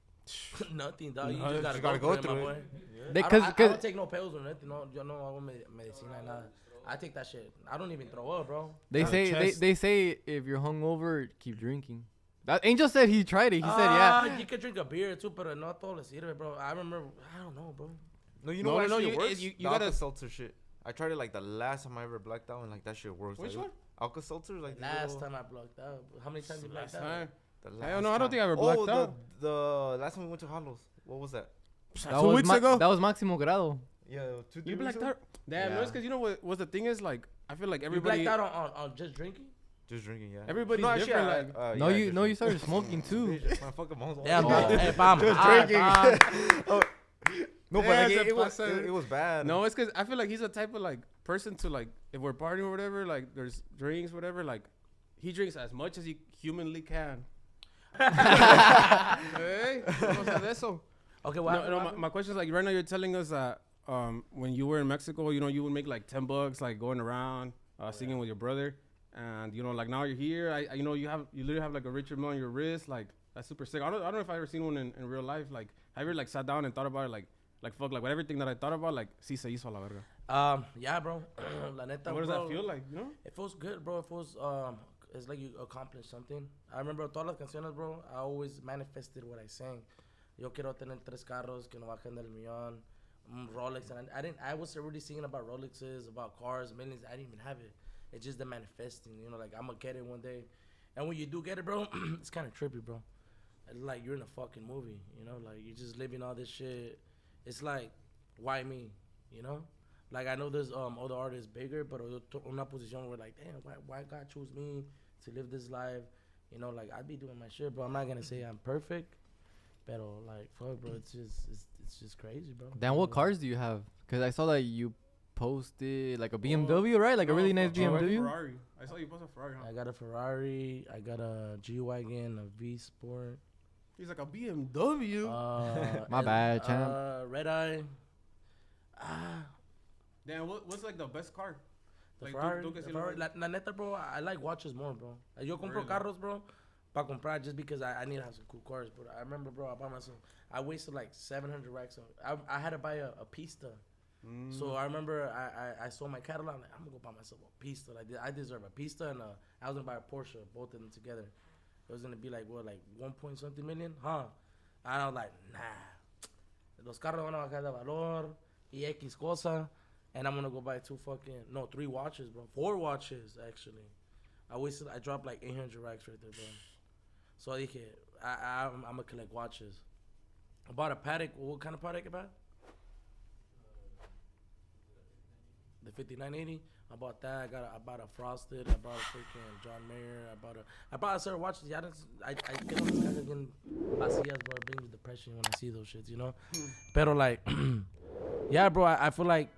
Nothing, dog. You just gotta go through it. Yeah. I don't take no pills or nothing. No, yo no hago medicina, nada. I take that shit. I don't even throw up, bro. They say if you're hungover, keep drinking. That Angel said he tried it. He said yeah. You could drink a beer too, but no todo le sirve, bro. I remember. I don't know, bro. No, you know what actually works? You gotta seltzer shit. I tried it like the last time I ever blacked out, and like that shit works. Which like, one? Alka-Seltzer, like last time I blacked out. How many times you blacked out? I don't know. I don't think I ever blacked out. The last time we went to Halos, what was that? 2 weeks ago. That was Máximo Grado. Yeah, 2 You blacked out. Damn, no, it's because you know what the thing is, like, I feel like everybody. You blacked out on just drinking. Just drinking, yeah. Everybody's different. You started smoking too. Damn, hey, Bam. Drinking. No, but like, it was bad. No, it's because I feel like he's a type of like person to like if we're partying or whatever, like there's drinks, whatever, like he drinks as much as he humanly can. Hey, okay, well, my question is like right now you're telling us that when you were in Mexico, you would make like $10 like going around singing with your brother, and like now you're here. You literally have like a Richard Mille on your wrist, like that's super sick. I don't know if I ever seen one in real life. Like have you ever like sat down and thought about it, like fuck, like with everything that I thought about, like sí se hizo a la verga. Yeah, bro. La neta, what does that feel like? It feels good, bro. It feels it's like you accomplished something. I remember todas las canciones, bro. I always manifested what I sang. Yo quiero tener 3 carros que no bajen del millón, Rolex, and I was already singing about Rolexes, about cars, millions. I didn't even have it. It's just the manifesting, like I'm gonna get it one day. And when you do get it, bro, it's kind of trippy, bro. Like you're in a fucking movie, like you're just living all this shit. It's like, why me, Like I know there's other artists bigger, but una position where like, damn, why God chose me to live this life? Like I'd be doing my shit, bro. I'm not gonna say I'm perfect, but like, fuck, bro, it's just crazy, bro. Damn, what cars do you have? Cause I saw that you posted like a BMW, right? Like a really nice BMW. Ferrari. I saw you post a Ferrari. Huh? I got a Ferrari. I got a G-Wagon, a V-Sport. He's like a BMW. My bad, champ. Red Eye. Damn, what's like the best car? The Ferrari. La neta, bro, I like watches more, bro. Like, yo compro carros, bro, pa comprar just because I need to have some cool cars. But I remember, bro, I bought myself. I wasted like 700 racks on. I had to buy a Pista. So I remember I sold my Cadillac. I'm like, I'm gonna go buy myself a Pista. Like I deserve a Pista, and I was gonna buy a Porsche, both of them together. It was gonna be like what, like 1 point something million, huh? And I was like, nah. Los carros van a bajar de valor y X cosa, and I'm gonna go buy 3 watches, bro. 4 watches actually. I dropped like 800 racks right there, bro. So dije, I'm gonna collect watches. I bought a Patek. What kind of Patek about? The 5980. I bought that. I bought a Frosted. I bought a freaking John Mayer. I bought a set of watches. Yeah, I get on this guy again. Vacías, bro. It brings me depression when I see those shits, Pero like, yeah, bro. I feel like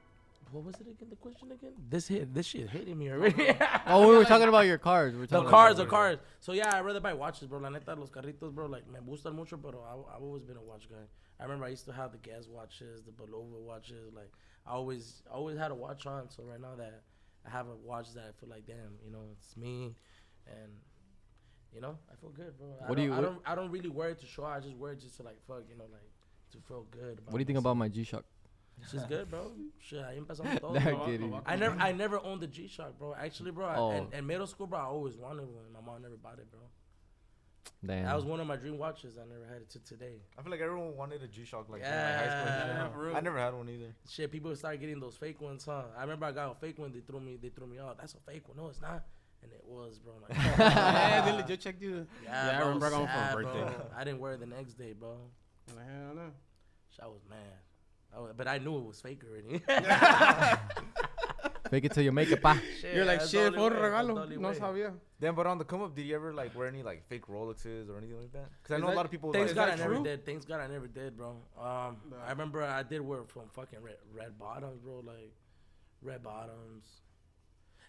what was it again? The question again? This shit hitting me already. Oh, we were talking about your cars. We were The talking cars. So yeah, I'd rather buy watches, bro. La neta, los carritos, bro. Like, me gustan mucho, pero I've always been a watch guy. I remember I used to have the gas watches, the Belova watches. Like, I always had a watch on. So right now that I have a watch that I feel like, damn, you know, it's me, and you know, I feel good, bro. I don't really wear it to show. I just wear it just to like fuck, you know, like to feel good. What do you think about my G-Shock? She's good, bro. Shit, ahí empezamos todo, bro. I never owned the G-Shock, bro. Actually, bro, in middle school, bro, I always wanted one. My mom never bought it, bro. Damn. That was one of my dream watches. I never had it to today. I feel like everyone wanted a G-Shock like Yeah. in high school. I never had one either. Shit, people started getting those fake ones, huh? I remember I got a fake one. They threw me out. That's a fake one. No, it's not. And it was, bro. Like, Yeah, they legit checked you. yeah, I bro, remember going sad, for a birthday. bro. I didn't wear it the next day, bro. Hell no. I was mad. But I knew it was fake already. Fake it till you make it, pa. You're like, that's shit, the fue un only way, that's the regalo. only No way. sabía. Then, but on the come up, did you ever like wear any like fake Rolexes or anything like that? Because I know a that- lot of people. Thanks Like, God I that never true? did. Thanks God I never did, bro. I remember I did wear from fucking red bottoms, bro. Like red bottoms.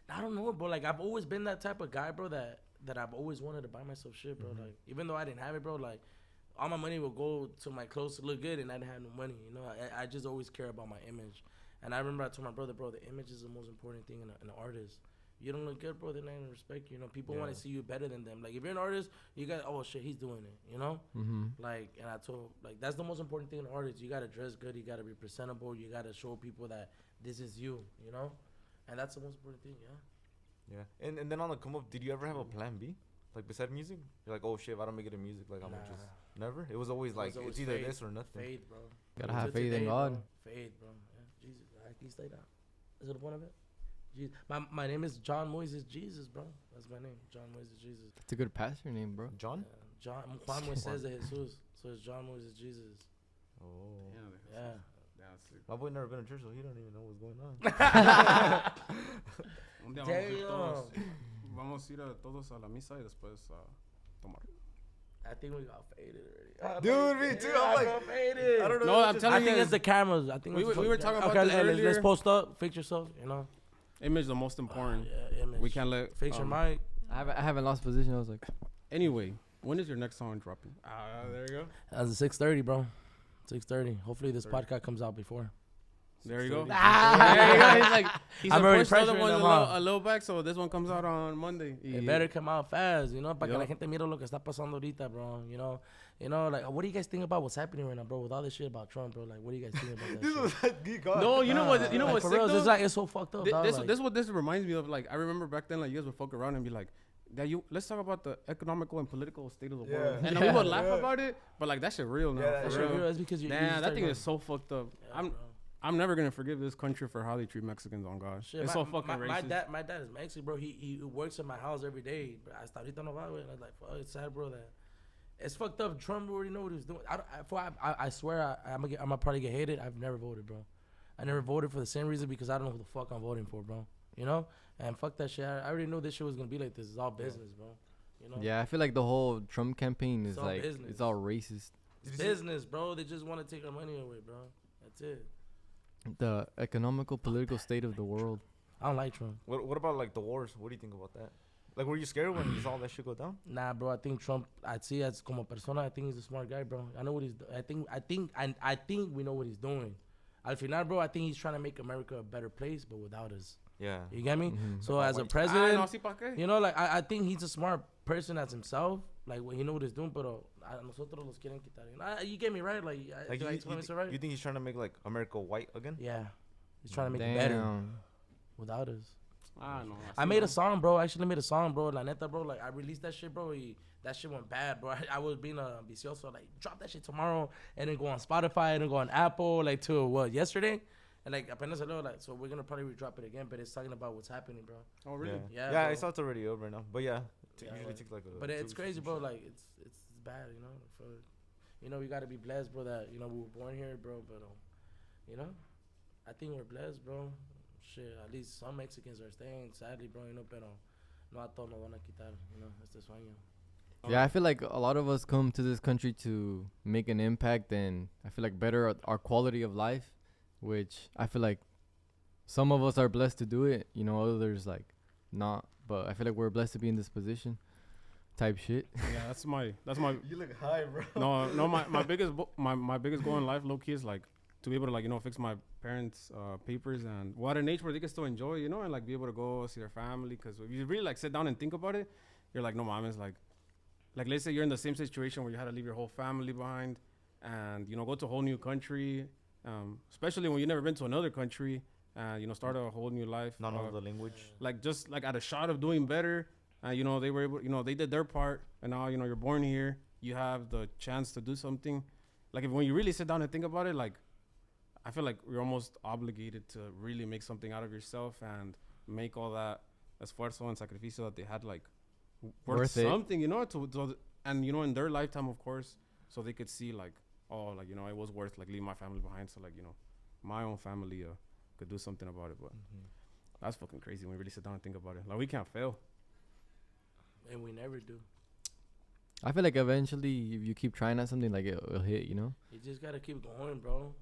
I don't know, bro. Like I've always been that type of guy, bro. That I've always wanted to buy myself shit, bro. Like even though I didn't have it, bro. Like all my money would go to my clothes to look good, and I didn't have no money. You know, I just always care about my image. And I remember I told my brother, bro, the image is the most important thing in an artist. You don't look good, bro, they're not gonna respect you. You know, people want to see you better than them. Like if you're an artist, you got, oh shit, he's doing it. You know, like, and I told, like, that's the most important thing in an artist. You gotta dress good, you gotta be presentable, you gotta show people that this is you. You know, and that's the most important thing. Yeah. yeah. And then on the come up, did you ever have a plan B? Like beside music, you're like, oh shit, if I don't make it in music, like I'm gonna just never. It was always like it's either faith, this or nothing. Faith, bro. Gotta have faith in Bro. God. Faith, bro. Yeah, Jesus. I can stay down. Is it the point of it? Jesus. My name is John Moises Jesus, bro. That's my name. John Moises Jesus. It's a good pastor name, bro. John. John Juan Moises de Jesus. So it's John Moises Jesus. Oh. Yeah. That's it. My boy never been to church, so he don't even know what's going on. Un día vamos a ir todos a la misa y después a tomar. I think we got faded already. Dude, me too. I'm like, got faded. I don't know. No, I'm telling I you. think it's the cameras. I think We were talking about okay, this earlier. let's post up. Fix yourself. You know. Image the most important. Yeah, image. We can't let. Fix your mic. I haven't lost position. I was like, Anyway, when is your next song dropping? There you go. That's 6:30, bro. 6:30. Hopefully this podcast comes out before. There you go. Ah! There you go. He's like, he's I'm the already first other pressuring one them, a little back, so this one comes out on Monday. It better come out fast, you know, para que Yeah. la gente mire lo que está pasando ahorita, bro. You know, like, what do you guys think about what's happening right now, bro? With all this shit about Trump, bro, like, what do you guys think about that shit? No, you know what? You know Like, what's for sick real, though? it's like it's so fucked up. dog, This like, this what this reminds me of. Like I remember back then, like you guys would fuck around and be like, "That let's talk about the economical and political state of the world," and we would laugh about it, but like that shit real now. Yeah, for that shit real. real. It's because you. Damn, that thing is so fucked up. Yeah, bro. I'm never gonna forgive this country for how they treat Mexicans. On God, Shit, it's so fucking racist. My dad is Mexican, bro. He works in my house every day. But hasta ahorita no va, güey. And I was like, fuck, it's sad, bro. That it's fucked up. Trump already know what he was doing. I swear I'm gonna probably get hated. I've never voted, bro. I never voted for the same reason because I don't know who the fuck I'm voting for, bro. You know? And fuck that shit. I already knew this shit was gonna be like this. It's all business, bro. You know? yeah, I feel like the whole Trump campaign is It's all like business. it's all racist. It's business, bro. They just want to take our money away, bro. That's it. The economical, political state of the world. I don't like Trump. What about like the wars? What do you think about that? Like, were you scared when you saw that shit go down? Nah, bro. I think Trump. I'd see as como persona. I think he's a smart guy, bro. I know what he's. I think we know what he's doing. Al final, bro. I think he's trying to make America a better place, but without us. Yeah. You get me? Mm-hmm. So as a no, president, sí, ¿pa' qué? you know, like I think he's a smart person as himself. Like he know what he's doing, pero a nosotros los quieren quitar. You get me right? Like, Like do I you, explain this you right? think he's trying to make like America white again? Yeah, he's trying to make it better Damn. without us. No. I made a song, bro. I actually made a song, bro. La neta, bro. Like I released that shit, bro. That shit went bad, bro. I was being vicioso, like drop that shit tomorrow, and then go on Spotify, and then go on Apple, like to yesterday, and like apenas a little, like so we're gonna probably drop it again, but it's talking about what's happening, bro. Oh really? Yeah, Yeah, bro. I saw it's already over now. But yeah, usually like- takes like a. But it's 2 crazy, weeks bro. to Like it's bad, you know. For we gotta be blessed, bro. That we were born here, bro. But I think we're blessed, bro. Shit, at least some Mexicans are staying. Sadly, bro, pero no a todos nos van a quitar, este sueño. Yeah, I feel like a lot of us come to this country to make an impact and I feel like better our quality of life, which I feel like some of us are blessed to do it, you know, others like not. But I feel like we're blessed to be in this position, type shit. Yeah, that's my You look high, bro. no my my biggest goal in life, low key, is like to be able to like, you know, fix my parents' papers and what an age where they can still enjoy, you know, and like be able to go see their family. Because if you really like sit down and think about it, you're like, no, mom, is like let's say you're in the same situation where you had to leave your whole family behind and, you know, go to a whole new country, especially when you've never been to another country, and, you know, start a whole new life. Not know the language. Like just like at a shot of doing better. You know, they were able, you know, they did their part, and now, you know, you're born here, you have the chance to do something. Like when you really sit down and think about it, like I feel like you're almost obligated to really make something out of yourself and make all that esfuerzo and sacrificio that they had, like worth something, you know, to and, you know, in their lifetime, of course, so they could see like, oh, like, you know, it was worth like leaving my family behind, so like, you know, my own family could do something about it. But that's fucking crazy when you really sit down and think about it. Like we can't fail. And we never do. I feel like eventually, if you keep trying at something, like it'll hit, you know. You just gotta keep going, bro.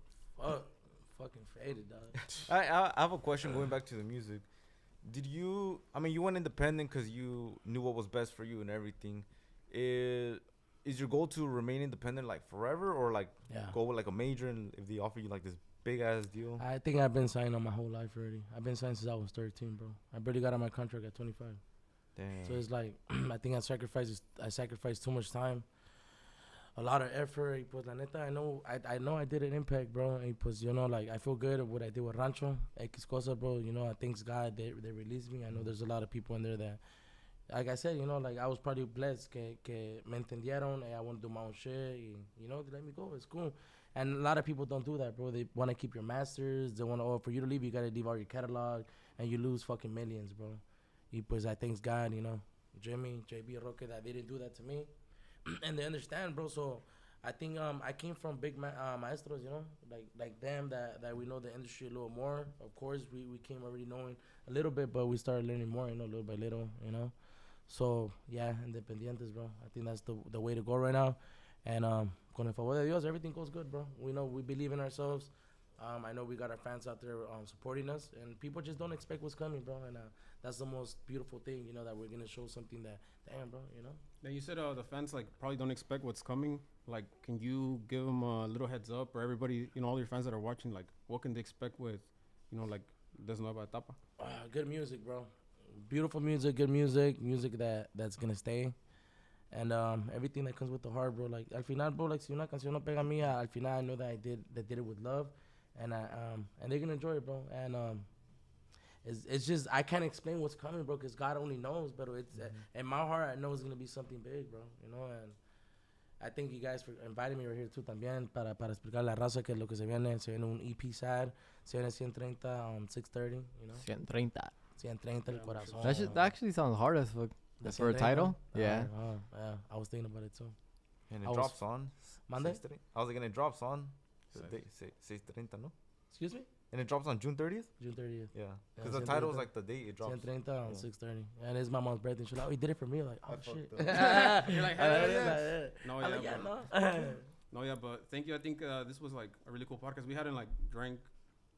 Fucking faded, dog. I have a question going back to the music. Did you? I mean, you went independent because you knew what was best for you and everything. Is your goal to remain independent like forever, or like go with like a major, and if they offer you like this big ass deal? I think I've been signed on my whole life already. I've been signed since I was 13, bro. I barely got on my contract at 25. Damn. So it's like I think I sacrificed too much time, a lot of effort. Y pues la neta, I know I did an impact, bro. Y pues, you know, like I feel good at what I did with Rancho. X cosa, bro. You know, I thank God they released me. I know there's a lot of people in there that, like I said, you know, like I was probably blessed que me entendieron. I want to do my own shit. Y, you know, they let me go. It's cool. And a lot of people don't do that, bro. They want to keep your masters. They want to, for you to leave, you got to leave all your catalog, and you lose fucking millions, bro. Y pues I thank God, you know, Jimmy, JB, Roque, that they didn't do that to me. And they understand, bro. So I think I came from big maestros, you know, like them that we know the industry a little more. Of course, we came already knowing a little bit, but we started learning more, you know, little by little, you know. So, yeah, independientes, bro. I think that's the way to go right now. And con el favor de Dios, everything goes good, bro. We know we believe in ourselves. I know we got our fans out there supporting us, and people just don't expect what's coming, bro. And that's the most beautiful thing, you know, that we're gonna show something that, damn, bro, you know. Then you said the fans like probably don't expect what's coming. Like, can you give them a little heads up, or everybody, you know, all your fans that are watching, like, what can they expect with, you know, like Desnueva Etapa? Good music, bro. Beautiful music, good music that's gonna stay. And everything that comes with the heart, bro. Like, al final, bro, like, si una canción no pega mía, al final I know that I did it with love. And and they're gonna enjoy it, bro. And it's just I can't explain what's coming, bro, because God only knows. But it's in my heart, I know it's gonna be something big, bro. You know, and I thank you guys for inviting me right here too, también para explicar la raza que lo que se viene un EP sad, se viene 130 630, you know. 130 el corazón. That actually sounds hard as fuck. That's for a title? Yeah. Yeah, I was thinking about it too. And it drops on Monday? I was like, and it drops on 6:30, no? Excuse me? And it drops on June 30th? June 30th. Yeah. Because the title is like the date it drops. 130 on 6:30. And it's my mom's birthday. She's like, oh, he did it for me. Like, oh, shit. You're like, hey, No, yeah, but thank you. I think this was like a really cool podcast. We hadn't like drank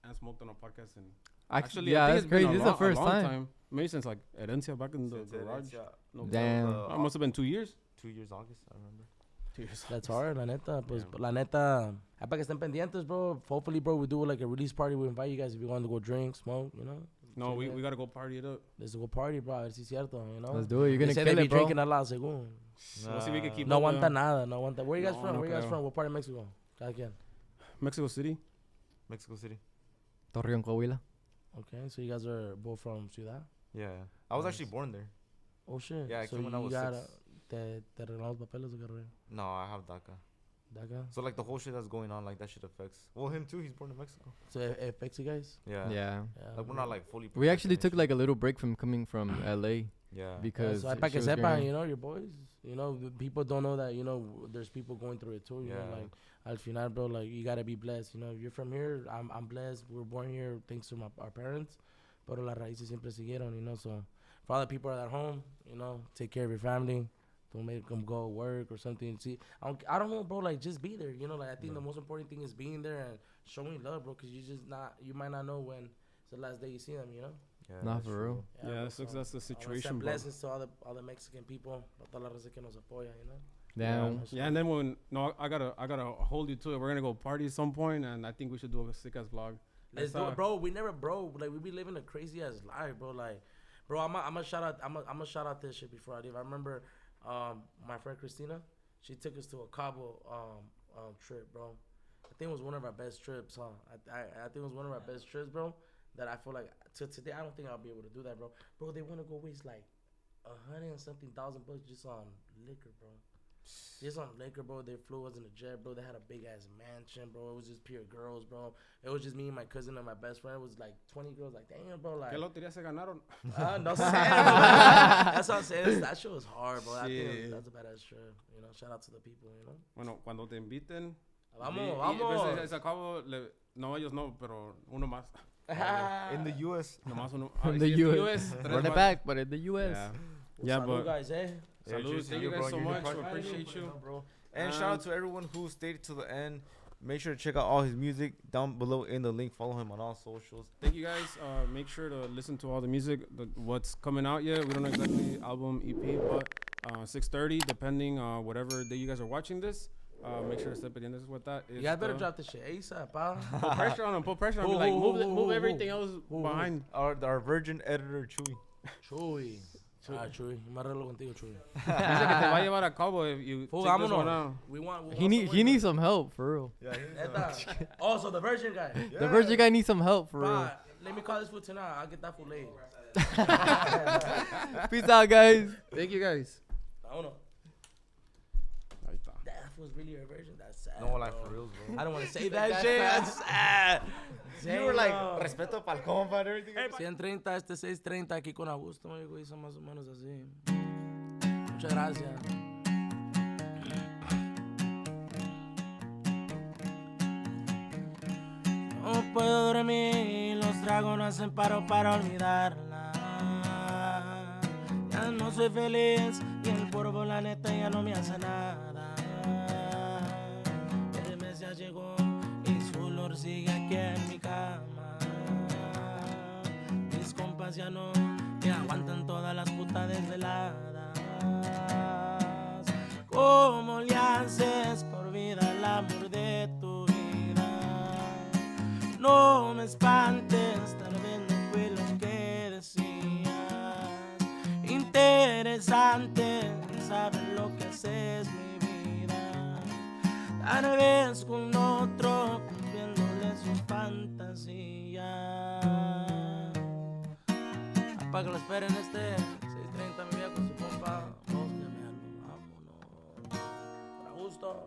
and smoked on a podcast, and actually yeah, I think that's crazy. This is the first time. Maybe since like Herencia back in the garage. No, damn. It must have been 2 years. 2 years August, I remember. 2 years. That's hard, la neta. Pues, la neta, para que estén pendientes, bro. Hopefully, bro, we do like a release party. We invite you guys if you want to go drink, smoke, you know. No, we gotta go party it up. Let's go party, bro. A ver si es cierto, you know. Let's do it. You're gonna kill it, be bro. Drinking a lot, según. We'll see if we can keep no up, aguanta nada, no aguanta. Where you guys from? No Where you guys creo. from? What part of Mexico? Cada quien. Mexico City. Mexico City. Torreón, Coahuila. Okay, so you guys are both from Ciudad? Yeah. I was actually born there. Oh, shit. Yeah, I so came when I was 6. Te arreglamos papeles o qué rollo? No, I have DACA. DACA? So, like, the whole shit that's going on, like, that shit affects... Well, him, too. He's born in Mexico. So it affects you guys? Yeah. Like, we're not, like, fully... We actually took, like, a little break from coming from L.A. Yeah. Because... So, para que sepan, you know, your boys, you know, the people don't know that, you know, there's people going through it, too. You know, like, al final, bro, like, you gotta be blessed. You know, if you're from here, I'm blessed. We're born here thanks to our parents. Pero las raíces siempre siguieron, you know, so... For all the people at home, you know, take care of your family. Don't make them go work or something. See, I don't know, bro. Like, just be there. You know, like I think the most important thing is being there and showing love, bro. Cause you might not know when it's the last day you see them, you know. Yeah, Not that's for true. real. Yeah, that's the I wanna situation, send bro. blessings to all the Mexican people, para toda la raza que nos apoya, you know. Damn. Yeah, and then I gotta hold you to it. We're gonna go party at some point, and I think we should do a sick ass vlog. Let's do it, bro. We never, bro. Like we be living a crazy ass life, bro. Like, bro, I'm a shout out. I'm a shout out this shit before I leave. I remember, my friend Christina, she took us to a Cabo trip, bro. I think it was one of our best trips, huh? I think it was one of our best trips, bro. That I feel like to today, I don't think I'll be able to do that, bro. Bro, they want to go waste like $100 and something thousand just on liquor, bro. Just on liquor, bro. They flew us in a jet, bro. They had a big ass mansion, bro. It was just pure girls, bro. It was just me and my cousin and my best friend. It was like 20 girls. Like, damn, bro. Like, ¿Qué lotería se ganaron? no sé, that's what I'm saying. That shit was hard, bro. I think that's a badass trip. You know, shout out to the people, you know. Bueno, cuando te inviten. Vamos. Se acabó, no, ellos no, pero uno más. In the U.S. Nomás uno. In the US. Run it back, but in the US. Yeah, Salud, but guys, eh? Yeah, salud. cheers to Thank you, you guys bro. so You much. did We appreciate you. Bro. And shout out to everyone who stayed to the end. Make sure to check out all his music down below in the link. Follow him on all socials. Thank you guys. Make sure to listen to all the music. What's coming out yet? We don't know exactly album, EP, but 6:30, depending whatever day you guys are watching this. Make sure to step it in. This is what that is. You guys better drop this shit ASAP, pal. Put pressure on him. Put pressure on him. Like move everything else behind. Our virgin editor, Chewy. Chuy. Ah, Chuy. Me arreglo contigo, Chuy. Dice que te va a llevar a cabo if you Fool, take this one vámonos. out. We want. He needs some help for real. Yeah, Neta. Oh, so the virgin guy. The virgin guy needs some help for real. Pa, let me call this fool tonight. I'll get that fool laid. Peace out, guys. Thank you guys. Vámonos. Ahí está. That was really a virgin. That's sad. No, like bro. for reals, bro. I don't want to say that shit. That's sad. You were like, respeto pa'l compa and everything. 130, este 630 aquí con Agushto, amigo, hizo más o menos así. Muchas gracias. No puedo dormir, los tragos no hacen paro para olvidarla. Ya no soy feliz y el polvo la neta ya no me hace nada. El mes ya llegó y su olor sigue aquí en mi cama. Mis compas ya no me aguantan todas las putas desveladas. ¿Cómo le haces por vida el amor de tu vida? No me espantes, tal vez no fue lo que decías. Interesante saber lo que haces, mi vida. Tal vez con otro cumpliéndole sus fantasías. Para que lo esperen 6:30 mi viejo con su compa. Vámonos. Para gusto.